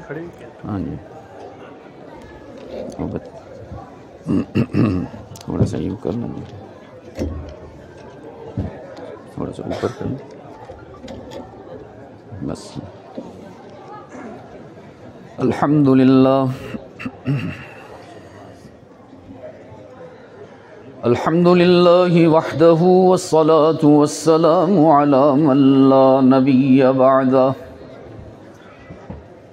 ہاں جی تھوڑا سا یوں کر لیں گے، تھوڑا سا اوپر کر لیں بس۔ الحمدللہ الحمدللہ وحدہ والصلاة والسلام علی من لا نبی بعدہ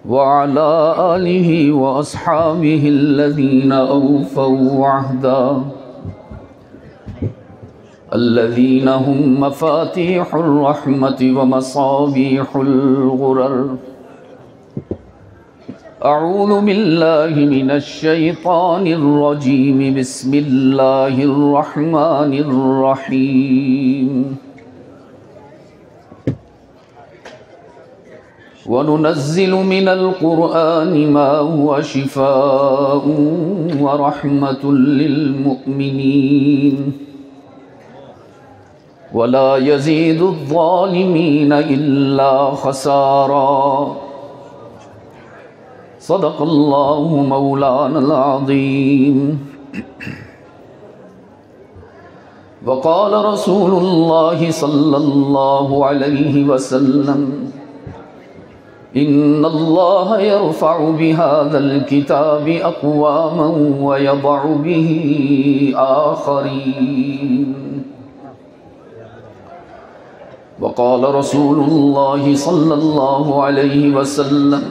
وعلى آلہ واصحابہ الذین اوفوا عہدا الذین هم مفاتیح الرحمة ومصابیح الغرر۔ اعوذ باللہ من الشیطان الرجیم، بسم اللہ الرحمن الرحیم۔ وَنُنَزِّلُ مِنَ الْقُرْآنِ مَا هُوَ شِفَاءٌ وَرَحْمَةٌ لِّلْمُؤْمِنِينَ وَلَا يَزِيدُ الظَّالِمِينَ إِلَّا خَسَارًا۔ صدق اللہ مولانا العظیم۔ وقال رسول اللہ صلی اللہ علیہ وسلم، ان اللہ يرفع بهذا الكتاب اقواما ويضع به آخرین۔ وقال رسول اللہ صلی اللہ علیہ وسلم،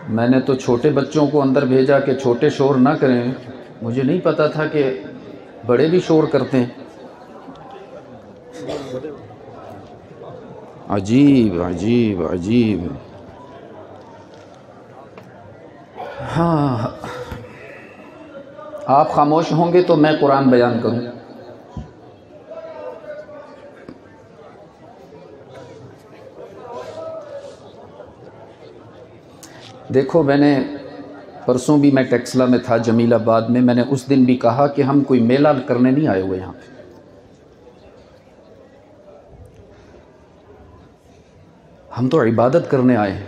میں نے تو چھوٹے بچوں کو اندر بھیجا کہ چھوٹے شور نہ کریں، مجھے نہیں پتا تھا کہ بڑے بھی شور کرتے ہیں۔ عجیب عجیب عجیب۔ ہاں آپ خاموش ہوں گے تو میں قرآن بیان کروں۔ دیکھو میں نے پرسوں بھی میں ٹیکسلا میں تھا، جمیل آباد میں نے اس دن بھی کہا کہ ہم کوئی میلہ کرنے نہیں آئے ہوئے یہاں پہ، ہم تو عبادت کرنے آئے ہیں۔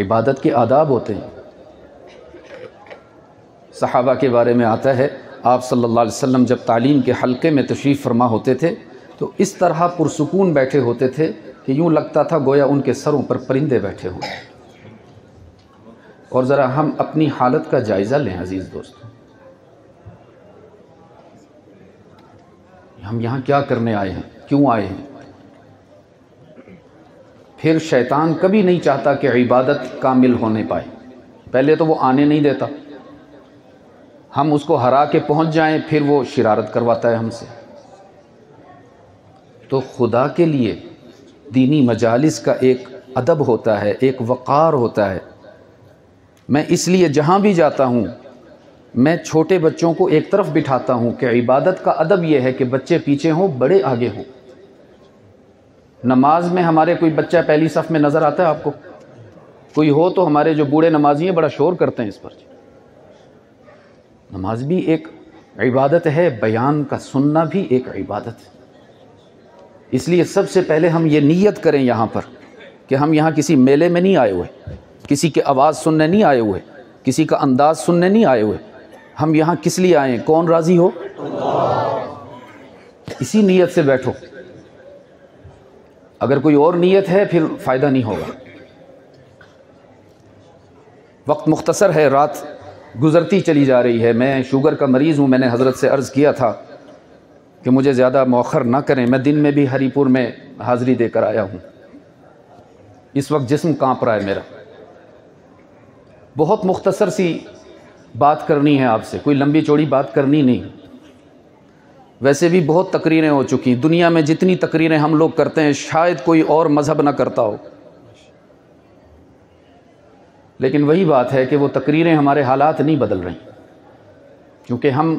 عبادت کے آداب ہوتے ہیں۔ صحابہ کے بارے میں آتا ہے، آپ صلی اللہ علیہ وسلم جب تعلیم کے حلقے میں تشریف فرما ہوتے تھے تو اس طرح پرسکون بیٹھے ہوتے تھے کہ یوں لگتا تھا گویا ان کے سروں پر پرندے بیٹھے ہوئے۔ اور ذرا ہم اپنی حالت کا جائزہ لیں عزیز دوستو، ہم یہاں کیا کرنے آئے ہیں، کیوں آئے ہیں؟ پھر شیطان کبھی نہیں چاہتا کہ عبادت کامل ہونے پائے، پہلے تو وہ آنے نہیں دیتا، ہم اس کو ہرا کے پہنچ جائیں پھر وہ شرارت کرواتا ہے ہم سے۔ تو خدا کے لیے دینی مجالس کا ایک ادب ہوتا ہے، ایک وقار ہوتا ہے۔ میں اس لیے جہاں بھی جاتا ہوں میں چھوٹے بچوں کو ایک طرف بٹھاتا ہوں کہ عبادت کا ادب یہ ہے کہ بچے پیچھے ہوں، بڑے آگے ہوں۔ نماز میں ہمارے کوئی بچہ پہلی صف میں نظر آتا ہے آپ کو؟ کوئی ہو تو ہمارے جو بوڑھے نمازی ہیں بڑا شور کرتے ہیں اس پر۔ نماز بھی ایک عبادت ہے، بیان کا سننا بھی ایک عبادت ہے۔ اس لیے سب سے پہلے ہم یہ نیت کریں یہاں پر کہ ہم یہاں کسی میلے میں نہیں آئے ہوئے، کسی کی آواز سننے نہیں آئے ہوئے، کسی کا انداز سننے نہیں آئے ہوئے، ہم یہاں کس لیے آئے ہیں؟ کون راضی ہو؟ اسی نیت سے بیٹھو، اگر کوئی اور نیت ہے پھر فائدہ نہیں ہوگا۔ وقت مختصر ہے، رات گزرتی چلی جا رہی ہے، میں شوگر کا مریض ہوں، میں نے حضرت سے عرض کیا تھا کہ مجھے زیادہ مؤخر نہ کریں، میں دن میں بھی ہری پور میں حاضری دے کر آیا ہوں، اس وقت جسم کانپ رہا ہے میرا۔ بہت مختصر سی بات کرنی ہے آپ سے، کوئی لمبی چوڑی بات کرنی نہیں۔ ویسے بھی بہت تقریریں ہو چکی، دنیا میں جتنی تقریریں ہم لوگ کرتے ہیں شاید کوئی اور مذہب نہ کرتا ہو، لیکن وہی بات ہے کہ وہ تقریریں ہمارے حالات نہیں بدل رہی، کیونکہ ہم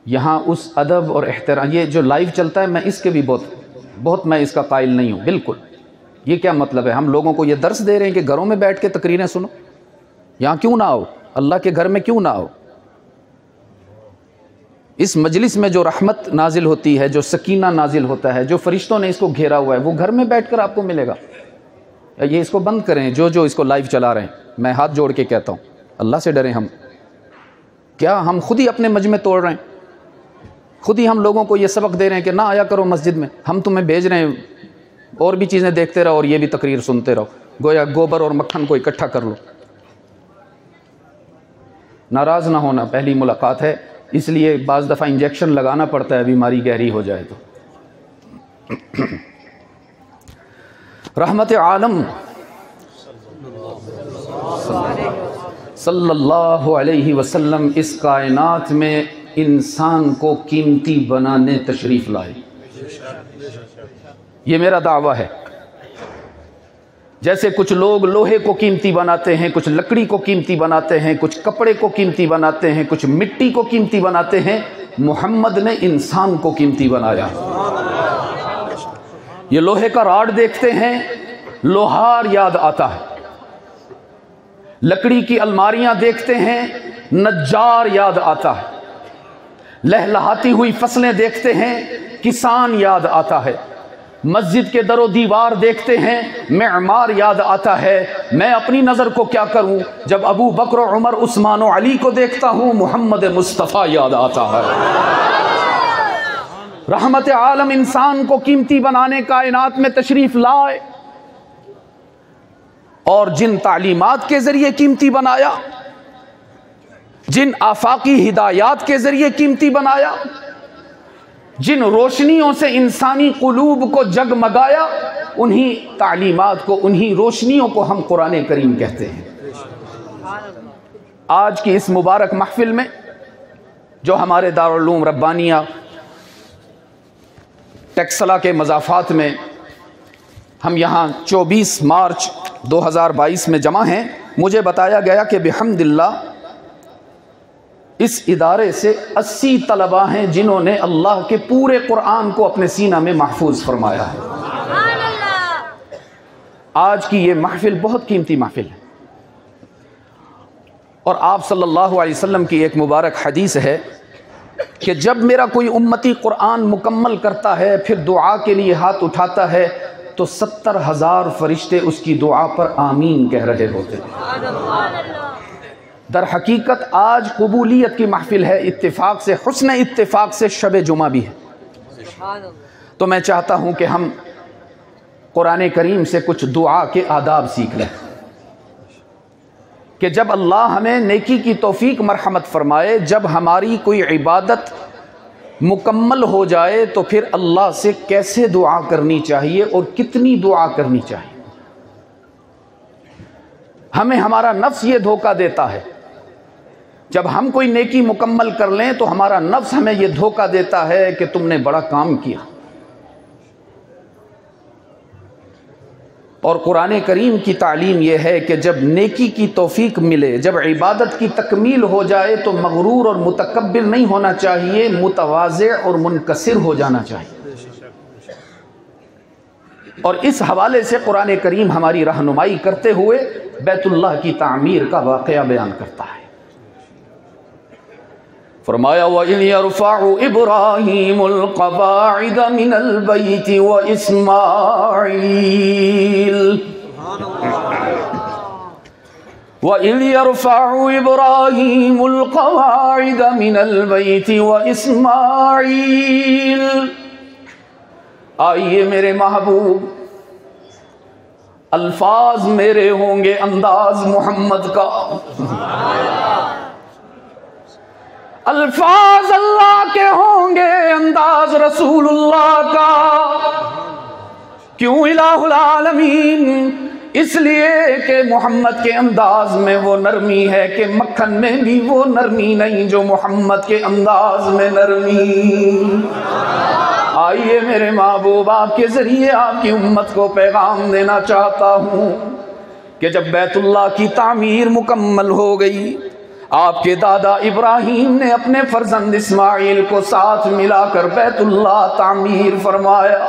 یہاں اس ادب اور احترام، یہ جو لائیو چلتا ہے میں اس کے بھی بہت میں اس کا قائل نہیں ہوں بالکل۔ یہ کیا مطلب ہے؟ ہم لوگوں کو یہ درس دے رہے ہیں کہ گھروں میں بیٹھ کے تقریریں سنو، یہاں کیوں نہ آؤ؟ اللہ کے گھر میں کیوں نہ آؤ؟ اس مجلس میں جو رحمت نازل ہوتی ہے، جو سکینہ نازل ہوتا ہے، جو فرشتوں نے اس کو گھیرا ہوا ہے، وہ گھر میں بیٹھ کر آپ کو ملے گا۔ یہ اس کو بند کریں، جو اس کو لائیو چلا رہے ہیں، میں ہاتھ جوڑ کے کہتا ہوں اللہ سے ڈریں۔ ہم کیا ہم خود ہی اپنے مجمع توڑ رہے ہیں؟ خود ہی ہم لوگوں کو یہ سبق دے رہے ہیں کہ نہ آیا کرو مسجد میں، ہم تمہیں بھیج رہے ہیں اور بھی چیزیں دیکھتے رہو اور یہ بھی تقریر سنتے رہو، گویا گوبر اور مکھن کو اکٹھا کر لو۔ ناراض نہ ہونا، پہلی ملاقات ہے، اس لیے بعض دفعہ انجیکشن لگانا پڑتا ہے بیماری گہری ہو جائے تو۔ رحمت عالم صلی اللہ علیہ وسلم اس کائنات میں انسان کو قیمتی بنانے تشریف لائے۔ یہ میرا دعویٰ ہے۔ جیسے کچھ لوگ لوہے کو قیمتی بناتے ہیں، کچھ لکڑی کو قیمتی بناتے ہیں، کچھ کپڑے کو قیمتی بناتے ہیں، کچھ مٹی کو قیمتی بناتے ہیں، محمد نے انسان کو قیمتی بنایا۔ یہ لوہے کا راڈ دیکھتے ہیں، لوہار یاد آتا ہے۔ لکڑی کی الماریاں دیکھتے ہیں، نجار یاد آتا ہے۔ لہلہاتی ہوئی فصلیں دیکھتے ہیں، کسان یاد آتا ہے۔ مسجد کے در و دیوار دیکھتے ہیں، معمار یاد آتا ہے۔ میں اپنی نظر کو کیا کروں، جب ابو بکر و عمر عثمان و علی کو دیکھتا ہوں، محمد مصطفیٰ یاد آتا ہے۔ رحمت عالم انسان کو قیمتی بنانے کائنات میں تشریف لائے، اور جن تعلیمات کے ذریعے قیمتی بنایا، جن آفاقی ہدایات کے ذریعے قیمتی بنایا، جن روشنیوں سے انسانی قلوب کو جگمگایا، انہی تعلیمات کو، انہی روشنیوں کو ہم قرآن کریم کہتے ہیں۔ آج کی اس مبارک محفل میں جو ہمارے دارالعلوم ربانیہ ٹیکسلا کے مضافات میں ہم یہاں 24 مارچ 2022 میں جمع ہیں، مجھے بتایا گیا کہ بحمد اللہ اس ادارے سے 80 طلباء ہیں جنہوں نے اللہ کے پورے قرآن کو اپنے سینہ میں محفوظ فرمایا ہے۔ آج کی یہ محفل بہت قیمتی محفل ہے، اور آپ صلی اللہ علیہ وسلم کی ایک مبارک حدیث ہے کہ جب میرا کوئی امتی قرآن مکمل کرتا ہے، پھر دعا کے لیے ہاتھ اٹھاتا ہے، تو 70,000 فرشتے اس کی دعا پر آمین کہہ رہے ہوتے ہیں۔ در حقیقت آج قبولیت کی محفل ہے، اتفاق سے، حسن اتفاق سے شب جمعہ بھی ہے۔ تو میں چاہتا ہوں کہ ہم قرآن کریم سے کچھ دعا کے آداب سیکھ لیں، کہ جب اللہ ہمیں نیکی کی توفیق مرحمت فرمائے، جب ہماری کوئی عبادت مکمل ہو جائے، تو پھر اللہ سے کیسے دعا کرنی چاہیے اور کتنی دعا کرنی چاہیے۔ ہمیں ہمارا نفس یہ دھوکہ دیتا ہے، جب ہم کوئی نیکی مکمل کر لیں تو ہمارا نفس ہمیں یہ دھوکہ دیتا ہے کہ تم نے بڑا کام کیا، اور قرآن کریم کی تعلیم یہ ہے کہ جب نیکی کی توفیق ملے، جب عبادت کی تکمیل ہو جائے، تو مغرور اور متکبر نہیں ہونا چاہیے، متواضع اور منکسر ہو جانا چاہیے۔ اور اس حوالے سے قرآن کریم ہماری رہنمائی کرتے ہوئے بیت اللہ کی تعمیر کا واقعہ بیان کرتا ہے۔ فرمایا وَإِذْ يَرْفَعُ إِبْرَاهِيمُ الْقَوَاعِدَ مِنَ الْبَيْتِ وَإِذْ يَرْفَعُ إِبْرَاهِيمُ الْقَوَاعِدَ مِنَ الْبَيْتِ وَإِسْمَاعِيلُ۔ آئیے میرے محبوب، الفاظ میرے ہوں گے، انداز محمد کا، الفاظ اللہ کے ہوں گے، انداز رسول اللہ کا۔ کیوں الہ العالمین؟ اس لیے کہ محمد کے انداز میں وہ نرمی ہے کہ مکھن میں بھی وہ نرمی نہیں جو محمد کے انداز میں نرمی۔ آئیے میرے محبوب، آپ کے ذریعے آپ کی امت کو پیغام دینا چاہتا ہوں کہ جب بیت اللہ کی تعمیر مکمل ہو گئی، آپ کے دادا ابراہیم نے اپنے فرزند اسماعیل کو ساتھ ملا کر بیت اللہ تعمیر فرمایا۔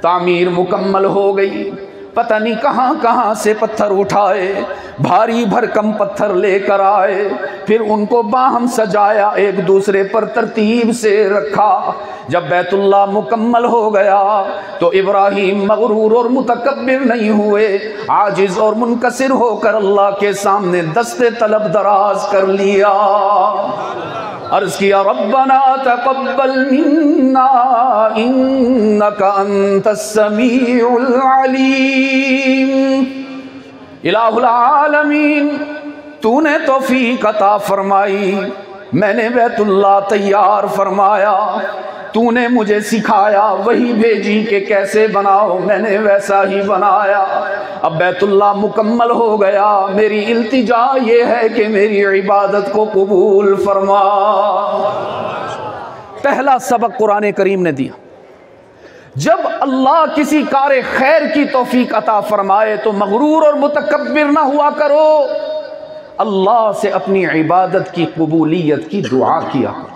تعمیر مکمل ہو گئی، پتہ نہیں کہاں کہاں سے پتھر اٹھائے، بھاری بھرکم پتھر لے کر آئے، پھر ان کو باہم سجایا، ایک دوسرے پر ترتیب سے رکھا۔ جب بیت اللہ مکمل ہو گیا تو ابراہیم مغرور اور متکبر نہیں ہوئے، عاجز اور منکسر ہو کر اللہ کے سامنے دست طلب دراز کر لیا، عرض کیا ربنا تقبل منا انک انت السمیع العلیم۔ الہ العالمین، تو نے توفیق عطا فرمائی، میں نے بیت اللہ تیار فرمایا، تو نے مجھے سکھایا، وہی بھیجی کہ کیسے بناؤ، میں نے ویسا ہی بنایا۔ اب بیت اللہ مکمل ہو گیا، میری التجا یہ ہے کہ میری عبادت کو قبول فرما۔ پہلا سبق قرآن کریم نے دیا، جب اللہ کسی کار خیر کی توفیق عطا فرمائے تو مغرور اور متکبر نہ ہوا کرو، اللہ سے اپنی عبادت کی قبولیت کی دعا کیا کرو۔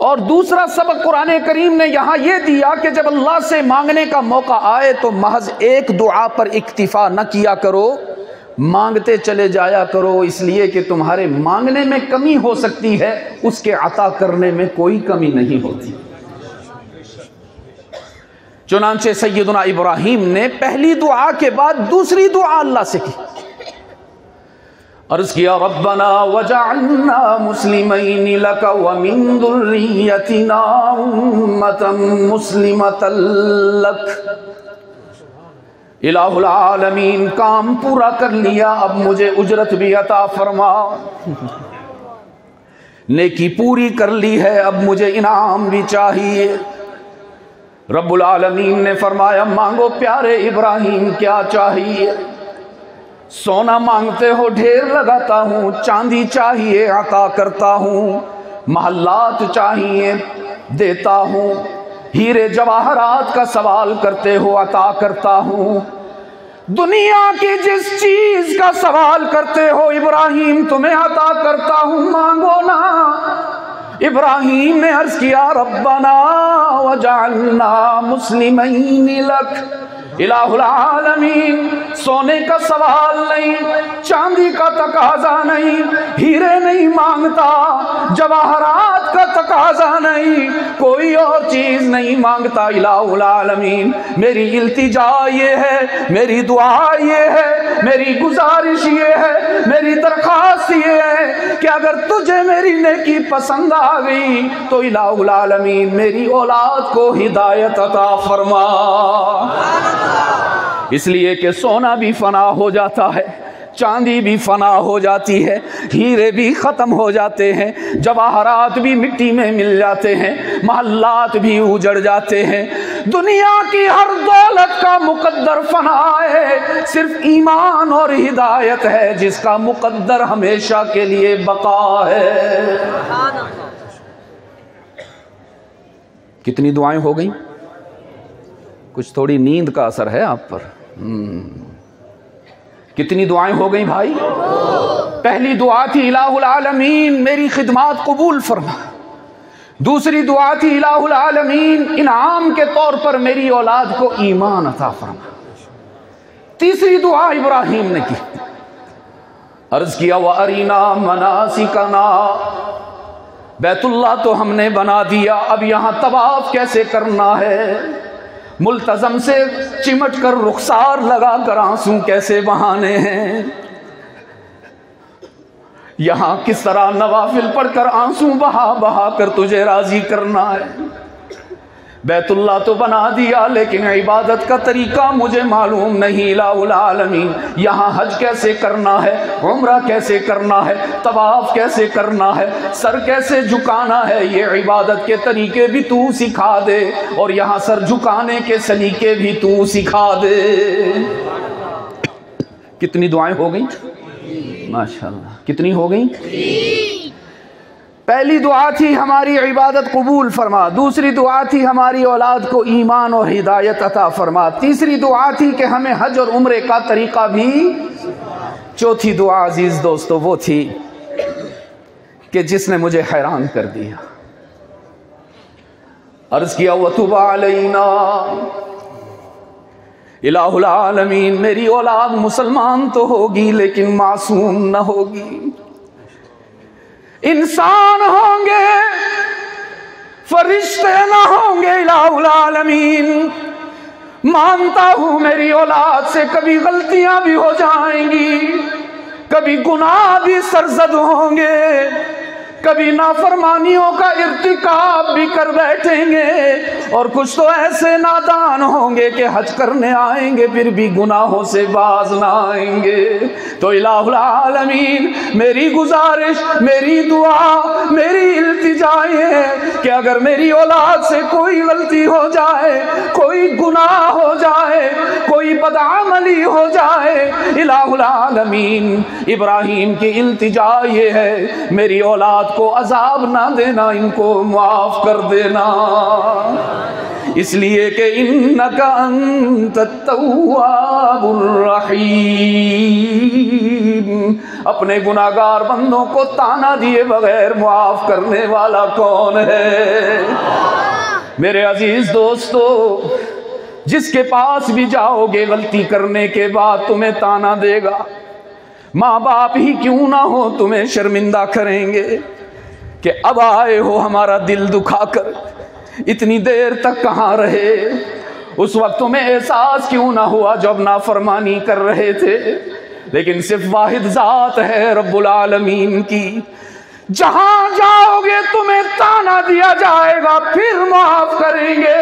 اور دوسرا سبق قرآن کریم نے یہاں یہ دیا کہ جب اللہ سے مانگنے کا موقع آئے تو محض ایک دعا پر اکتفا نہ کیا کرو، مانگتے چلے جایا کرو، اس لیے کہ تمہارے مانگنے میں کمی ہو سکتی ہے، اس کے عطا کرنے میں کوئی کمی نہیں ہوتی۔ چنانچہ سیدنا ابراہیم نے پہلی دعا کے بعد دوسری دعا اللہ سے کی، عرض کیا ربنا وجعلنا مسلمین لک ومن ذریتنا امۃ مسلمۃ لک۔ الہ العالمین، کام پورا کر لیا، اب مجھے اجرت بھی عطا فرما، نیکی پوری کر لی ہے، اب مجھے انعام بھی چاہیے۔ رب العالمین نے فرمایا مانگو پیارے ابراہیم، کیا چاہیے؟ سونا مانگتے ہو ڈھیر لگاتا ہوں، چاندی چاہیے عطا کرتا ہوں، محلات چاہیے دیتا ہوں، ہیرے جواہرات کا سوال کرتے ہو عطا کرتا ہوں، دنیا کی جس چیز کا سوال کرتے ہو ابراہیم تمہیں عطا کرتا ہوں، مانگو نا۔ ابراہیم نے عرض کیا ربنا وجعلنا مسلمین لک۔ الہ العالمین، سونے کا سوال نہیں، چاندی کا تقاضا نہیں، ہیرے نہیں مانگتا، جواہرات کا تقاضا نہیں، کوئی اور چیز نہیں مانگتا۔ الہ العالمین، میری التجا یہ ہے، میری دعا یہ ہے، میری گزارش یہ ہے، میری درخواست یہ ہے کہ اگر تجھے میری نیکی پسند آ گئی تو الہ العالمین میری اولاد کو ہدایت عطا فرما۔ اس لیے کہ سونا بھی فنا ہو جاتا ہے، چاندی بھی فنا ہو جاتی ہے، ہیرے بھی ختم ہو جاتے ہیں، جواہرات بھی مٹی میں مل جاتے ہیں، محلات بھی اجڑ جاتے ہیں، دنیا کی ہر دولت کا مقدر فنا ہے، صرف ایمان اور ہدایت ہے جس کا مقدر ہمیشہ کے لیے بقا ہے۔ کتنی دعائیں ہو گئیں؟ کچھ تھوڑی نیند کا اثر ہے آپ پر۔ کتنی دعائیں ہو گئیں بھائی؟ پہلی دعا تھی الہ العالمین میری خدمات قبول فرما، دوسری دعا تھی الہ العالمین انعام کے طور پر میری اولاد کو ایمان عطا فرما، تیسری دعا ابراہیم نے کی، عرض کیا وَأَرِنَا مَنَاسِكَنَا، بیت اللہ تو ہم نے بنا دیا، اب یہاں طواف کیسے کرنا ہے، ملتزم سے چمٹ کر رخسار لگا کر آنسو کیسے بہانے ہیں، یہاں کس طرح نوافل پڑھ کر آنسو بہا بہا کر تجھے راضی کرنا ہے، بیت اللہ تو بنا دیا لیکن عبادت کا طریقہ مجھے معلوم نہیں، الہ العالمین یہاں حج کیسے کرنا ہے، عمرہ کیسے کرنا ہے، طواف کیسے کرنا ہے، سر کیسے جھکانا ہے، یہ عبادت کے طریقے بھی تو سکھا دے، اور یہاں سر جھکانے کے سلیقے بھی تو سکھا دے۔ کتنی دعائیں ہو گئیں؟ ماشاءاللہ، کتنی ہو گئیں؟ پہلی دعا تھی ہماری عبادت قبول فرما، دوسری دعا تھی ہماری اولاد کو ایمان اور ہدایت عطا فرما، تیسری دعا تھی کہ ہمیں حج اور عمرے کا طریقہ بھی، چوتھی دعا عزیز دوستو وہ تھی کہ جس نے مجھے حیران کر دیا، عرض کیا وَتُبْ عَلَيْنَا، الہ العالمین میری اولاد مسلمان تو ہوگی لیکن معصوم نہ ہوگی، انسان ہوں گے فرشتے نہ ہوں گے۔ الہ العالمین مانتا ہوں میری اولاد سے کبھی غلطیاں بھی ہو جائیں گی، کبھی گناہ بھی سرزد ہوں گے، کبھی نافرمانیوں کا ارتکاب بھی کر بیٹھیں گے، اور کچھ تو ایسے نادان ہوں گے کہ حج کرنے آئیں گے پھر بھی گناہوں سے باز نہ آئیں گے۔ تو الہ العالمین میری گزارش، میری دعا، میری التجا یہ ہے کہ اگر میری اولاد سے کوئی غلطی ہو جائے، کوئی گناہ ہو جائے، کوئی بدعملی ہو جائے، الہ العالمین ابراہیم کی التجا یہ ہے میری اولاد کو عذاب نہ دینا، ان کو معاف کر دینا، اس لیے کہ انک انت التواب الرحیم۔ اپنے گناہگار بندوں کو تانا دیے بغیر معاف کرنے والا کون ہے؟ میرے عزیز دوستو، جس کے پاس بھی جاؤ گے غلطی کرنے کے بعد تمہیں تانا دے گا، ماں باپ ہی کیوں نہ ہو تمہیں شرمندہ کریں گے کہ اب آئے ہو ہمارا دل دکھا کر، اتنی دیر تک کہاں رہے؟ اس وقت تمہیں احساس کیوں نہ ہوا جب نافرمانی کر رہے تھے؟ لیکن صرف واحد ذات ہے رب العالمین کی، جہاں جاؤ گے تمہیں تانا دیا جائے گا پھر معاف کریں گے۔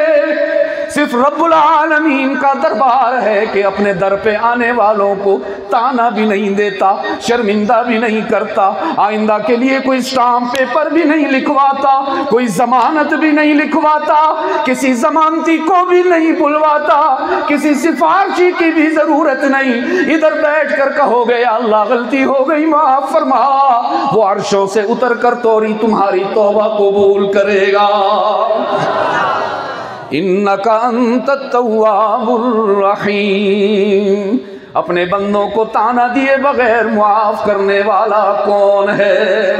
صرف رب العالمین کا دربار ہے کہ اپنے در پہ آنے والوں کو تانا بھی نہیں دیتا، شرمندہ بھی نہیں کرتا، آئندہ کے لیے کوئی اسٹامپ پیپر بھی نہیں لکھواتا، کوئی ضمانت بھی نہیں لکھواتا، کسی ضمانتی کو بھی نہیں بلواتا، کسی سفارشی کی بھی ضرورت نہیں۔ ادھر بیٹھ کر کہو گے یا اللہ غلطی ہو گئی معاف فرما، وہ عرشوں سے اتر کر توری تمہاری توبہ قبول کرے گا۔ انک انت التواب الرحیم۔ اپنے بندوں کو تانا دیے بغیر معاف کرنے والا کون ہے؟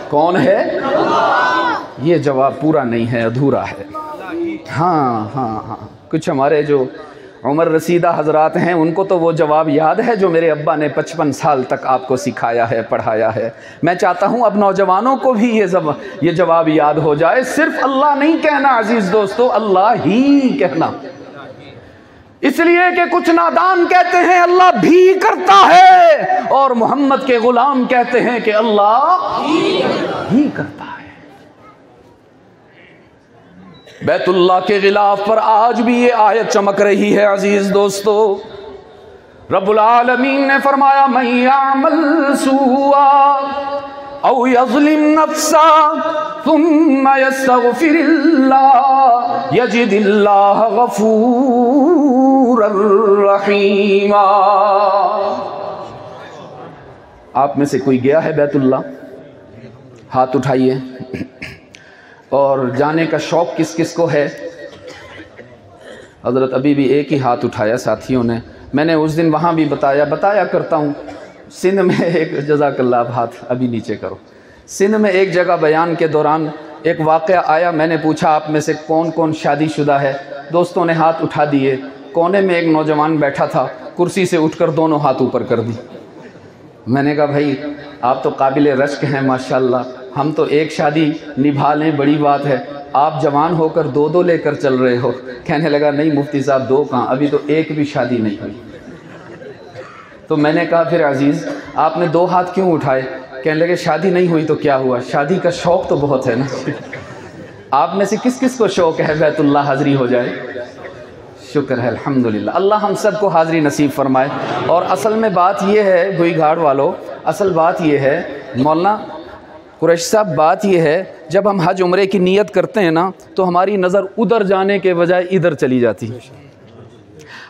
کون ہے؟ یہ جواب پورا نہیں ہے، ادھورا ہے۔ ہاں کچھ ہمارے جو عمر رسیدہ حضرات ہیں ان کو تو وہ جواب یاد ہے جو میرے ابا نے 55 سال تک آپ کو سکھایا ہے، پڑھایا ہے۔ میں چاہتا ہوں اب نوجوانوں کو بھی یہ جواب یاد ہو جائے، صرف اللہ نہیں کہنا عزیز دوستو، اللہ ہی کہنا۔ اس لیے کہ کچھ نادان کہتے ہیں اللہ بھی کرتا ہے، اور محمد کے غلام کہتے ہیں کہ اللہ ہی کرتا ہے۔ بیت اللہ کے غلاف پر آج بھی یہ آیت چمک رہی ہے عزیز دوستو۔ رب العالمین نے فرمایا من یعمل سوءا او یظلم نفسا ثم یستغفر اللہ یجد اللہ غفورا رحیما۔ آپ میں سے کوئی گیا ہے بیت اللہ؟ ہاتھ اٹھائیے۔ اور جانے کا شوق کس کس کو ہے؟ حضرت ابھی بھی ایک ہی ہاتھ اٹھایا ساتھیوں نے۔ میں نے اس دن وہاں بھی بتایا کرتا ہوں، سندھ میں ایک، جزاک اللہ، اب ہاتھ ابھی نیچے کرو۔ سندھ میں ایک جگہ بیان کے دوران ایک واقعہ آیا، میں نے پوچھا آپ میں سے کون کون شادی شدہ ہے؟ دوستوں نے ہاتھ اٹھا دیے۔ کونے میں ایک نوجوان بیٹھا تھا، کرسی سے اٹھ کر دونوں ہاتھ اوپر کر دی۔ میں نے کہا بھائی آپ تو قابل رشک ہیں ماشاءاللہ، ہم تو ایک شادی نبھا لیں بڑی بات ہے، آپ جوان ہو کر دو لے کر چل رہے ہو۔ کہنے لگا نہیں مفتی صاحب دو کہاں، ابھی تو ایک بھی شادی نہیں ہوئی۔ تو میں نے کہا پھر عزیز آپ نے دو ہاتھ کیوں اٹھائے؟ کہنے لگے شادی نہیں ہوئی تو کیا ہوا، شادی کا شوق تو بہت ہے نا۔ آپ میں سے کس کس کو شوق ہے بیت اللہ حاضری ہو جائے؟ شکر ہے الحمدللہ، اللہ ہم سب کو حاضری نصیب فرمائے۔ اور اصل میں بات یہ ہے گوئی گھاڑ والوں، اصل بات یہ ہے مولانا قریشی صاحب، بات یہ ہے جب ہم حج عمرے کی نیت کرتے ہیں نا تو ہماری نظر ادھر جانے کے بجائے ادھر چلی جاتی۔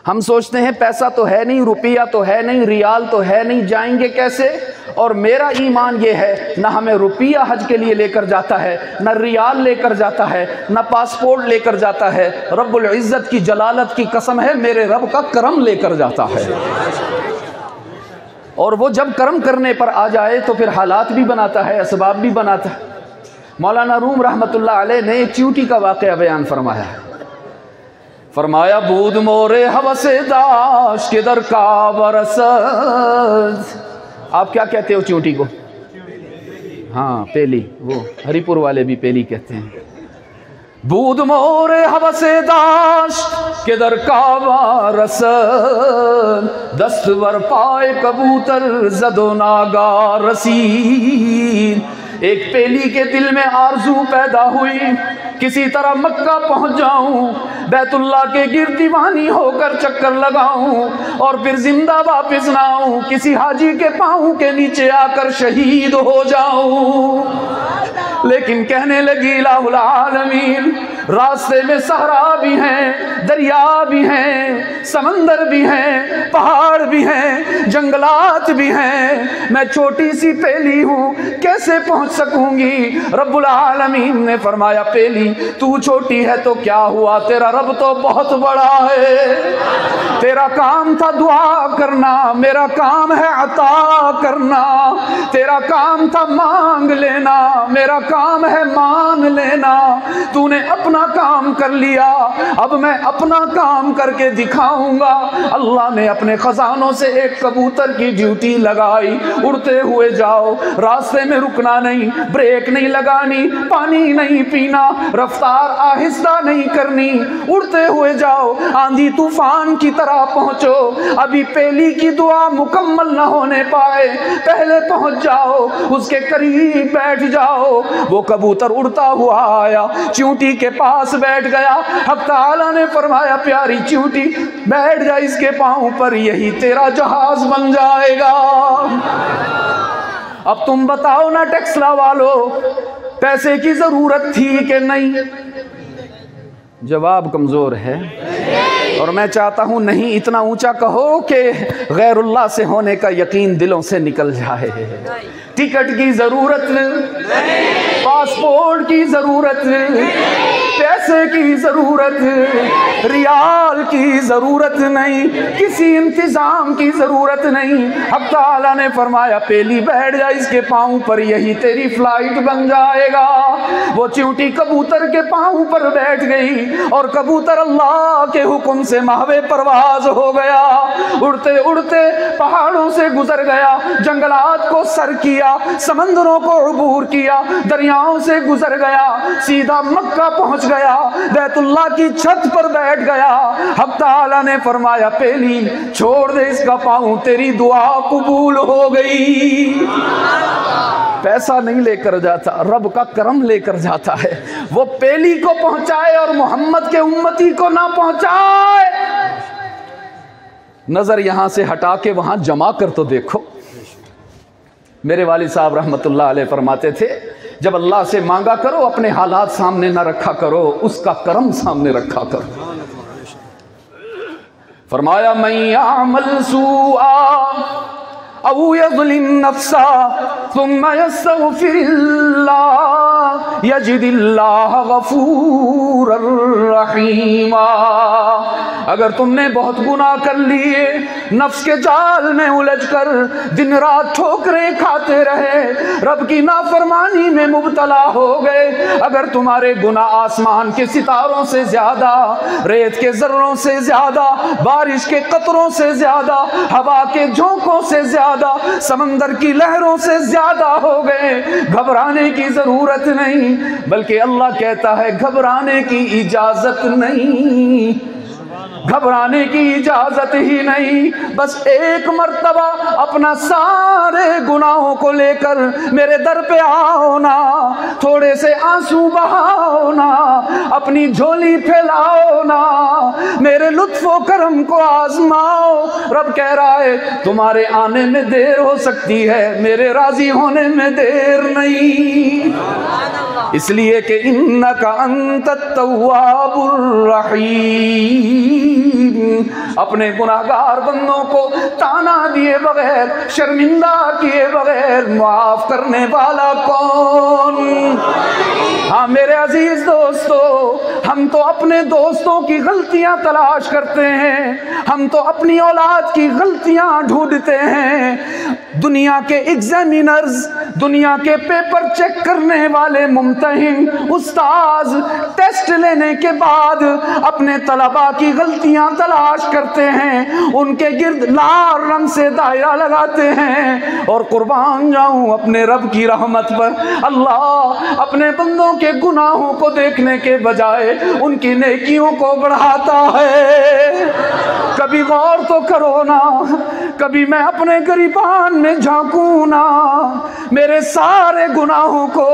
ہم سوچتے ہیں پیسہ تو ہے نہیں، روپیہ تو ہے نہیں، ریال تو ہے نہیں، جائیں گے کیسے؟ اور میرا ایمان یہ ہے نہ ہمیں روپیہ حج کے لیے لے کر جاتا ہے، نہ ریال لے کر جاتا ہے، نہ پاسپورٹ لے کر جاتا ہے، رب العزت کی جلالت کی قسم ہے میرے رب کا کرم لے کر جاتا ہے۔ اور وہ جب کرم کرنے پر آ جائے تو پھر حالات بھی بناتا ہے، اسباب بھی بناتا ہے۔ مولانا روم رحمۃ اللہ علیہ نے ایک چیوٹی کا واقعہ بیان فرمایا ہے۔ فرمایا بود مورے حوث داش کے در کعب رسد. آپ کیا کہتے ہو چونٹی کو؟ ہاں پیلی، وہ ہری پور والے بھی پیلی کہتے ہیں. بود مورے حوث داش کے در کعب رسد، دستور پائے کبوتر زد و ناگا رسید. ایک پیلی کے دل میں آرزو پیدا ہوئی کسی طرح مکہ پہنچ جاؤں، بیت اللہ کے گرد دیوانی ہو کر چکر لگاؤں اور پھر زندہ واپس نہ آؤں، کسی حاجی کے پاؤں کے نیچے آ کر شہید ہو جاؤں. لیکن کہنے لگی الہ العالمین، راستے میں صحرا بھی ہیں، دریا بھی ہیں، سمندر بھی ہیں، پہاڑ بھی ہیں، جنگلات بھی ہیں، میں چھوٹی سی پیلی ہوں، کیسے پہنچ سکوں گی؟ رب العالمین نے فرمایا پیلی تو چھوٹی ہے تو کیا ہوا، تیرا رب تو بہت بڑا ہے. تیرا کام تھا دعا کرنا، میرا کام ہے عطا کرنا. تیرا کام تھا مانگ لینا، میرا کام ہے مان لینا. تو نے اپنا کام کر لیا، اب میں اپنا کام کر کے دکھاؤں گا. اللہ نے اپنے خزانوں سے ایک کبوتر کی ڈیوٹی لگائی، اڑتے ہوئے جاؤ، راستے میں رکنا نہیں، بریک نہیں لگانی، پانی نہیں پینا، رفتار آہستہ نہیں کرنی، اڑتے ہوئے جاؤ، آندھی طوفان کی طرح پہنچو. ابھی پیلی کی دعا مکمل نہ ہونے پائے، پہلے پہنچ جاؤ، اس کے قریب بیٹھ جاؤ. وہ کبوتر اڑتا ہوا آیا، چونٹی کے پاس بیٹھ گیا. حق تعالیٰ نے فرمایا پیاری چونٹی بیٹھ جا اس کے پاؤں پر، یہی تیرا جہاز بن جائے گا. اب تم بتاؤ نا ٹیکسلا والو، پیسے کی ضرورت تھی کہ نہیں؟ جواب کمزور ہے، اور میں چاہتا ہوں نہیں، اتنا اونچا کہو کہ غیر اللہ سے ہونے کا یقین دلوں سے نکل جائے. ٹکٹ کی ضرورت نہیں، پاسپورٹ کی ضرورت نہیں، پیسے کی ضرورت، ریال کی ضرورت نہیں، کسی انتظام کی ضرورت نہیں. حق تعالیٰ نے فرمایا پیلی بیٹھ جا اس کے پاؤں پر، یہی تیری فلائٹ بن جائے گا. وہ چونٹی کبوتر کے پاؤں پر بیٹھ گئی اور کبوتر اللہ کے حکم سے ماہوے پرواز ہو گیا. اڑتے اڑتے پہاڑوں سے گزر گیا، جنگلات کو سر کیا، سمندروں کو عبور کیا، دریاؤں سے گزر گیا، سیدھا مکہ پہنچ گیا، بیت اللہ کی چھت پر بیٹھ گیا. حق تعالیٰ نے فرمایا پیلی چھوڑ دے اس کا پاؤں، تیری دعا قبول ہو گئی. پیسہ نہیں لے کر جاتا، رب کا کرم لے کر جاتا ہے. وہ پیلی کو پہنچائے اور محمد کے امتی کو نہ پہنچائے. نظر یہاں سے ہٹا کے وہاں جما کر تو دیکھو. میرے والد صاحب رحمت اللہ علیہ فرماتے تھے جب اللہ سے مانگا کرو اپنے حالات سامنے نہ رکھا کرو، اس کا کرم سامنے رکھا کرو. فرمایا من یعمل سوءا او یظلم نفسا ثم یستغفر اللہ یجد اللہ غفورا رحیما. اگر تم نے بہت گناہ کر لیے، نفس کے جال میں الجھ کر دن رات ٹھوکریں کھاتے رہے، رب کی نافرمانی میں مبتلا ہو گئے، اگر تمہارے گناہ آسمان کے ستاروں سے زیادہ، ریت کے ذروں سے زیادہ، بارش کے قطروں سے زیادہ، ہوا کے جھونکوں سے زیادہ، سمندر کی لہروں سے زیادہ ہو گئے، گھبرانے کی ضرورت نہیں، بلکہ اللہ کہتا ہے گھبرانے کی اجازت نہیں، گھبرانے کی اجازت ہی نہیں. بس ایک مرتبہ اپنا سارے گناہوں کو لے کر میرے در پہ آؤ نا، تھوڑے سے آنسو بہاؤ نا، اپنی جھولی پھیلاؤ نا، میرے لطف و کرم کو آزماؤ. رب کہہ رہا ہے تمہارے آنے میں دیر ہو سکتی ہے، میرے راضی ہونے میں دیر نہیں، اس لیے کہ انک انت التواب الرحیم. اپنے گناہگار بندوں کو تانا دیے بغیر، شرمندہ کیے بغیر معاف کرنے والا کون؟ ہاں میرے عزیز دوستو، ہم تو اپنے دوستوں کی غلطیاں تلاش کرتے ہیں، ہم تو اپنی اولاد کی غلطیاں ڈھونڈتے ہیں. دنیا کے ایگزامینرز، دنیا کے پیپر چیک کرنے والے ممتحن استاذ ٹیسٹ لینے کے بعد اپنے طلباء کی غلطیاں تلاش کرتے ہیں، ان کے گرد لال رنگ سے دائرہ لگاتے ہیں، اور قربان جاؤں اپنے رب کی رحمت پر، اللہ اپنے بندوں کے گناہوں کو دیکھنے کے بجائے ان کی نیکیوں کو بڑھاتا ہے۔ کبھی غور تو کرو نا، کبھی میں اپنے گریبان میں جھانکوں نا، میرے سارے گناہوں کو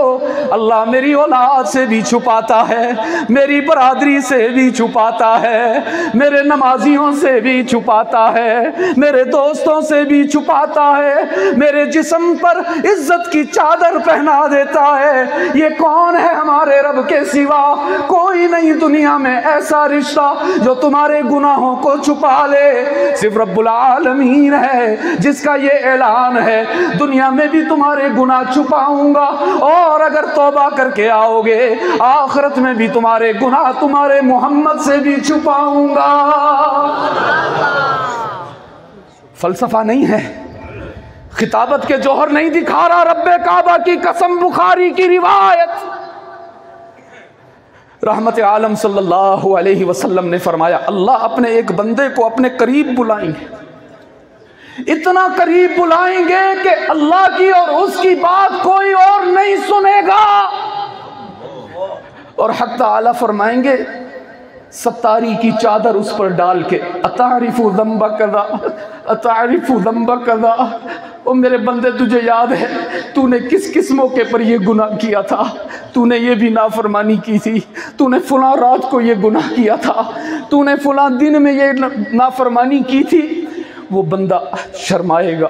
اللہ میری اولاد سے بھی چھپاتا ہے، میری برادری سے بھی چھپاتا ہے، میرے نمازیوں سے بھی چھپاتا ہے، میرے دوستوں سے بھی چھپاتا ہے، میرے جسم پر عزت کی چادر پہنا دیتا ہے۔ یہ کون ہے ہمارے رب کے سوا؟ کوئی نہیں دنیا میں ایسا رشتہ جو تمہارے گناہوں کو چھپا لے، صرف رب العالمین ہے جس کا یہ اعلان ہے، دنیا میں بھی تمہارے گناہ چھپاؤں گا، اور اگر توبہ کر کے آؤ گے آخرت میں بھی تمہارے گناہ تمہارے محمد سے بھی چھپاؤں گا۔ فلسفہ نہیں ہے، خطابت کے جوہر نہیں دکھا رہا، رب کعبہ کی قسم، بخاری کی روایت، رحمت عالم صلی اللہ علیہ وسلم نے فرمایا اللہ اپنے ایک بندے کو اپنے قریب بلائیں گے، اتنا قریب بلائیں گے کہ اللہ کی اور اس کی بات کوئی اور نہیں سنے گا، اور حق تعالی فرمائیں گے ستاری کی چادر اس پر ڈال کے اتعرف ذنب کذا اتعرف ذنب کذا، او میرے بندے تجھے یاد ہے تو نے کس کس موقع پر یہ گناہ کیا تھا، تو نے یہ بھی نافرمانی کی تھی، تو نے فلاں رات کو یہ گناہ کیا تھا، تو نے فلاں دن میں یہ نافرمانی کی تھی۔ وہ بندہ شرمائے گا،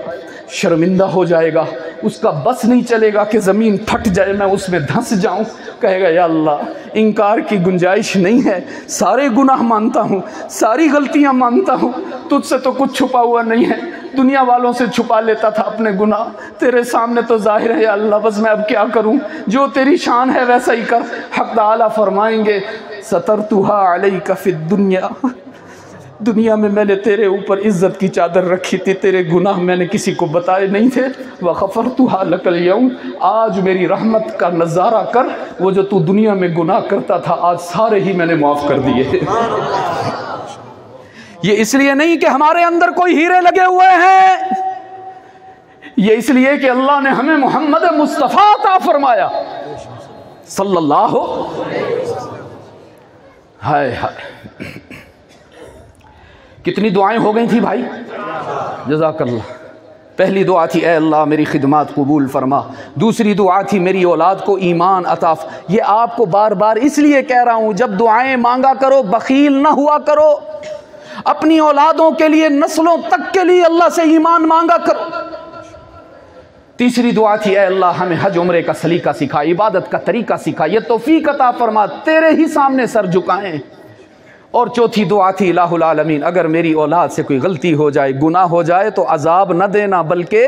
شرمندہ ہو جائے گا، اس کا بس نہیں چلے گا کہ زمین پھٹ جائے میں اس میں دھنس جاؤں، کہے گا یا اللہ انکار کی گنجائش نہیں ہے، سارے گناہ مانتا ہوں، ساری غلطیاں مانتا ہوں، تجھ سے تو کچھ چھپا ہوا نہیں ہے، دنیا والوں سے چھپا لیتا تھا اپنے گناہ، تیرے سامنے تو ظاہر ہے یا اللہ، بس میں اب کیا کروں، جو تیری شان ہے ویسا ہی کر۔ حق تعالیٰ فرمائیں گے سترتھا علیک فی الدنیا، دنیا میں میں نے تیرے اوپر عزت کی چادر رکھی تھی، تیرے گناہ میں نے کسی کو بتائے نہیں تھے، وَغَفَرْتُهَا لَكَ الْيَوْمِ، آج میری رحمت کا نظارہ کر، وہ جو تو دنیا میں گناہ کرتا تھا آج سارے ہی میں نے معاف کر دیے۔ یہ اس لیے نہیں کہ ہمارے اندر کوئی ہیرے لگے ہوئے ہیں، یہ اس لیے کہ اللہ نے ہمیں محمد مصطفیٰ عطا فرمایا صلی اللہ ہائے ہائے۔ کتنی دعائیں ہو گئی تھی بھائی، جزاک اللہ۔ پہلی دعا تھی اے اللہ میری خدمات قبول فرما، دوسری دعا تھی میری اولاد کو ایمان عطا۔ یہ آپ کو بار بار اس لیے کہہ رہا ہوں جب دعائیں مانگا کرو بخیل نہ ہوا کرو، اپنی اولادوں کے لیے نسلوں تک کے لیے اللہ سے ایمان مانگا کرو۔ تیسری دعا تھی اے اللہ ہمیں حج عمرے کا سلیقہ سکھا، عبادت کا طریقہ سکھا، یہ توفیق عطا فرما، تیرے ہی سامنے سر جھکائیں۔ اور چوتھی دعا تھی الہ العالمین اگر میری اولاد سے کوئی غلطی ہو جائے، گناہ ہو جائے تو عذاب نہ دینا بلکہ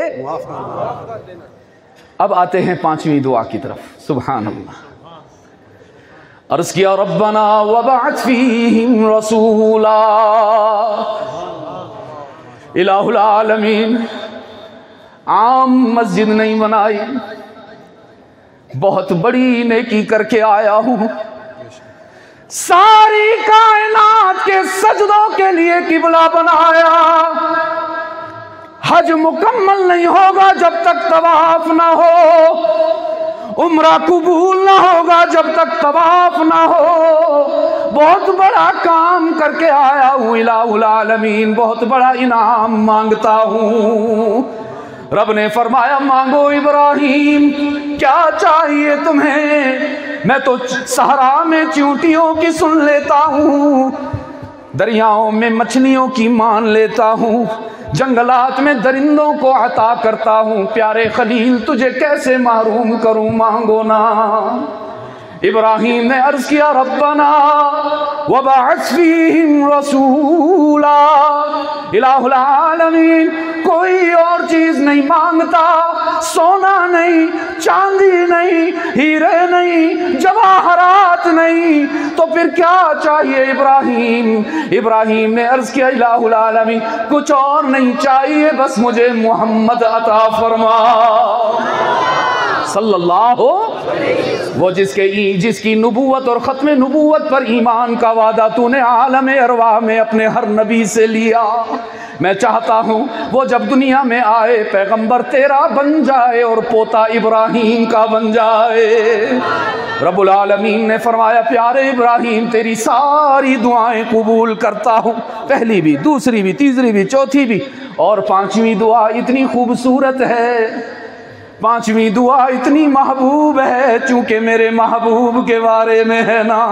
اب آتے ہیں پانچویں دعا کی طرف۔ سبحان اللہ۔ عرض کیا ربنا وبعث فیہم رسولا، الہ العالمین عام مسجد نہیں بنائی، بہت بڑی نیکی کر کے آیا ہوں، ساری کائنات کے سجدوں کے لیے قبلہ بنایا، حج مکمل نہیں ہوگا جب تک طواف نہ ہو، عمرہ قبول نہ ہوگا جب تک طواف نہ ہو، بہت بڑا کام کر کے آیا ہوں الہ العالمین، بہت بڑا انعام مانگتا ہوں۔ رب نے فرمایا مانگو ابراہیم کیا چاہیے تمہیں، میں تو صحرا میں چیونٹیوں کی سن لیتا ہوں، دریاؤں میں مچھلیوں کی مان لیتا ہوں، جنگلات میں درندوں کو عطا کرتا ہوں، پیارے خلیل تجھے کیسے محروم کروں، مانگو نا۔ ابراہیم نے عرض کیا ربنا وبعث فیہم رسولا، الہ العالمین کوئی اور چیز نہیں مانگتا، سونا نہیں، چاندی نہیں، ہیرے نہیں، جواہرات نہیں، تو پھر کیا چاہیے ابراہیم؟ ابراہیم نے عرض کیا الہ العالمین کچھ اور نہیں چاہیے، بس مجھے محمد عطا فرما صلی اللہ ہو، وہ جس کی نبوت اور ختم نبوت پر ایمان کا وعدہ تو نے عالم ارواح میں اپنے ہر نبی سے لیا۔ میں چاہتا ہوں وہ جب دنیا میں آئے پیغمبر تیرا بن جائے اور پوتا ابراہیم کا بن جائے۔ رب العالمین نے فرمایا پیارے ابراہیم تیری ساری دعائیں قبول کرتا ہوں، پہلی بھی، دوسری بھی، تیسری بھی، چوتھی بھی، اور پانچویں دعا اتنی خوبصورت ہے، پانچویں دعا اتنی محبوب ہے، چونکہ میرے محبوب کے بارے میں ہے نا،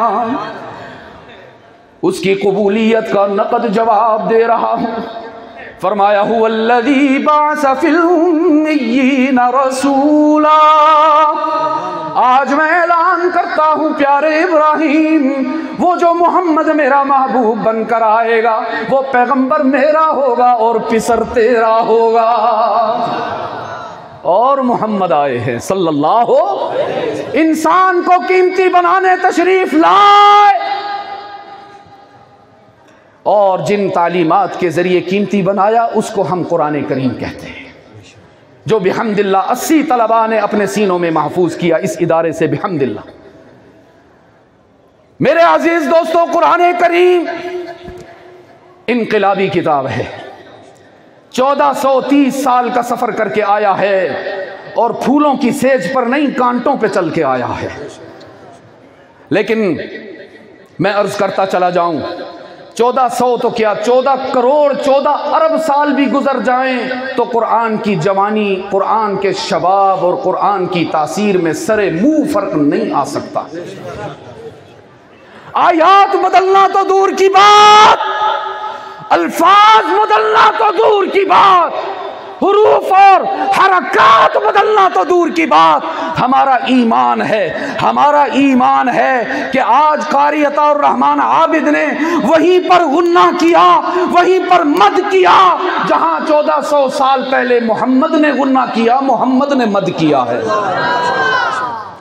اس کی قبولیت کا نقد جواب دے رہا ہوں۔ فرمایا هو الذی بعث فی الامیین رسولا، آج میں اعلان کرتا ہوں پیارے ابراہیم وہ جو محمد میرا محبوب بن کر آئے گا وہ پیغمبر میرا ہوگا اور پسر تیرا ہوگا۔ اور محمد آئے ہیں صلی اللہ ہو، انسان کو قیمتی بنانے تشریف لائے، اور جن تعلیمات کے ذریعے قیمتی بنایا اس کو ہم قرآن کریم کہتے ہیں، جو بحمدللہ 80 طلباء نے اپنے سینوں میں محفوظ کیا اس ادارے سے بحمدللہ۔ میرے عزیز دوستو، قرآن کریم انقلابی کتاب ہے، 1430 سال کا سفر کر کے آیا ہے، اور پھولوں کی سیج پر نہیں کانٹوں پہ چل کے آیا ہے۔ لیکن میں عرض کرتا چلا جاؤں، 1400 تو کیا 14 کروڑ 14 ارب سال بھی گزر جائیں تو قرآن کی جوانی، قرآن کے شباب اور قرآن کی تاثیر میں سرے منہ فرق نہیں آ سکتا۔ آیات بدلنا تو دور کی بات، الفاظ بدلنا تو دور کی بات، حروف اور حرکات بدلنا تو دور کی بات، ہمارا ایمان ہے، ہمارا ایمان ہے کہ آج قاری عطا الرحمن عابد نے وہیں پر غنہ کیا، وہیں پر مد کیا جہاں 1400 سال پہلے محمد نے غنہ کیا، محمد نے مد کیا ہے۔